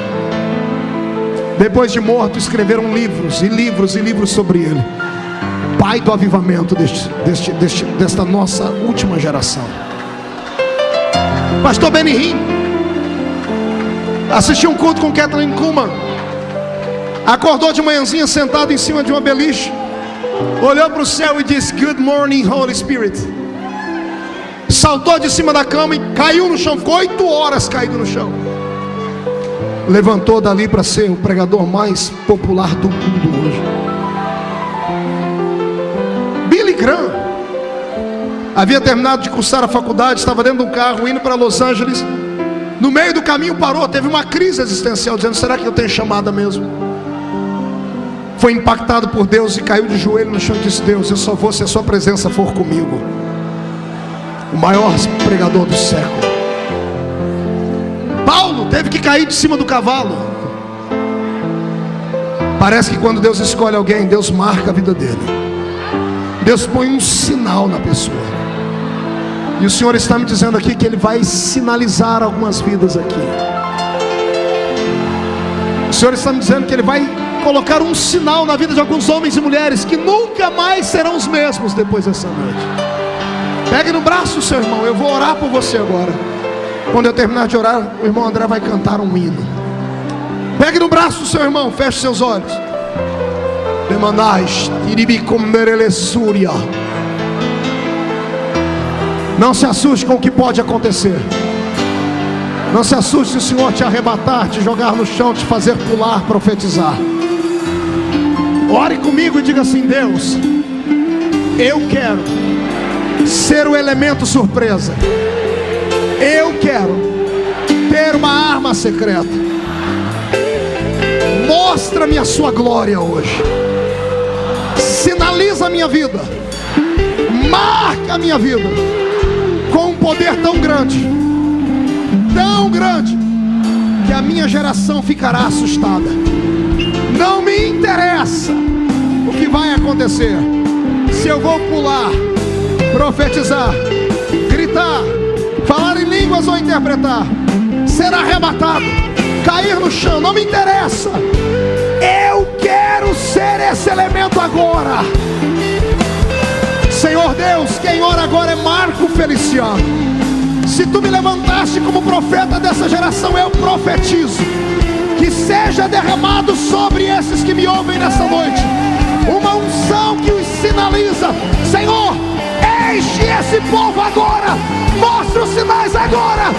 Depois de morto, escreveram livros e livros e livros sobre ele. Pai do avivamento desta nossa última geração. Pastor Benny Hinn assistiu um culto com Kathleen Kuhlman. Acordou de manhãzinha sentado em cima de uma beliche, olhou para o céu e disse: Good morning, Holy Spirit. saltou de cima da cama e caiu no chão. Ficou 8 horas caído no chão. Levantou dali para ser o pregador mais popular do mundo hoje. Billy Graham havia terminado de cursar a faculdade, estava dentro de um carro indo para Los Angeles. No meio do caminho parou, teve uma crise existencial, dizendo: será que eu tenho chamada mesmo? Foi impactado por Deus e caiu de joelho no chão e disse: Deus, eu só vou se a sua presença for comigo. O maior pregador do século. Paulo teve que cair de cima do cavalo. Parece que quando Deus escolhe alguém, Deus marca a vida dele. Deus põe um sinal na pessoa. E o Senhor está me dizendo aqui que Ele vai sinalizar algumas vidas aqui. O Senhor está me dizendo que Ele vai colocar um sinal na vida de alguns homens e mulheres que nunca mais serão os mesmos depois dessa noite. Pegue no braço o seu irmão, eu vou orar por você agora. Quando eu terminar de orar, o irmão André vai cantar um hino. Pegue no braço do seu irmão, feche seus olhos. Não se assuste com o que pode acontecer. Não se assuste se o Senhor te arrebatar, te jogar no chão, te fazer pular, profetizar. Ore comigo e diga assim: Deus, eu quero ser o elemento surpresa. Eu quero ter uma arma secreta. Mostra-me a sua glória hoje. Sinaliza a minha vida. Marca a minha vida com um poder tão grande, que a minha geração ficará assustada. Não me interessa o que vai acontecer. Se eu vou pular, profetizar, gritar, falar em línguas ou interpretar, ser arrebatado, cair no chão, não me interessa. Eu quero ser esse elemento agora. Senhor Deus, quem ora agora é Marco Feliciano. Se tu me levantaste como profeta dessa geração, eu profetizo que seja derramado sobre esses que me ouvem nessa noite uma unção que os sinaliza. Senhor, enche esse povo agora. Mostra os sinais agora.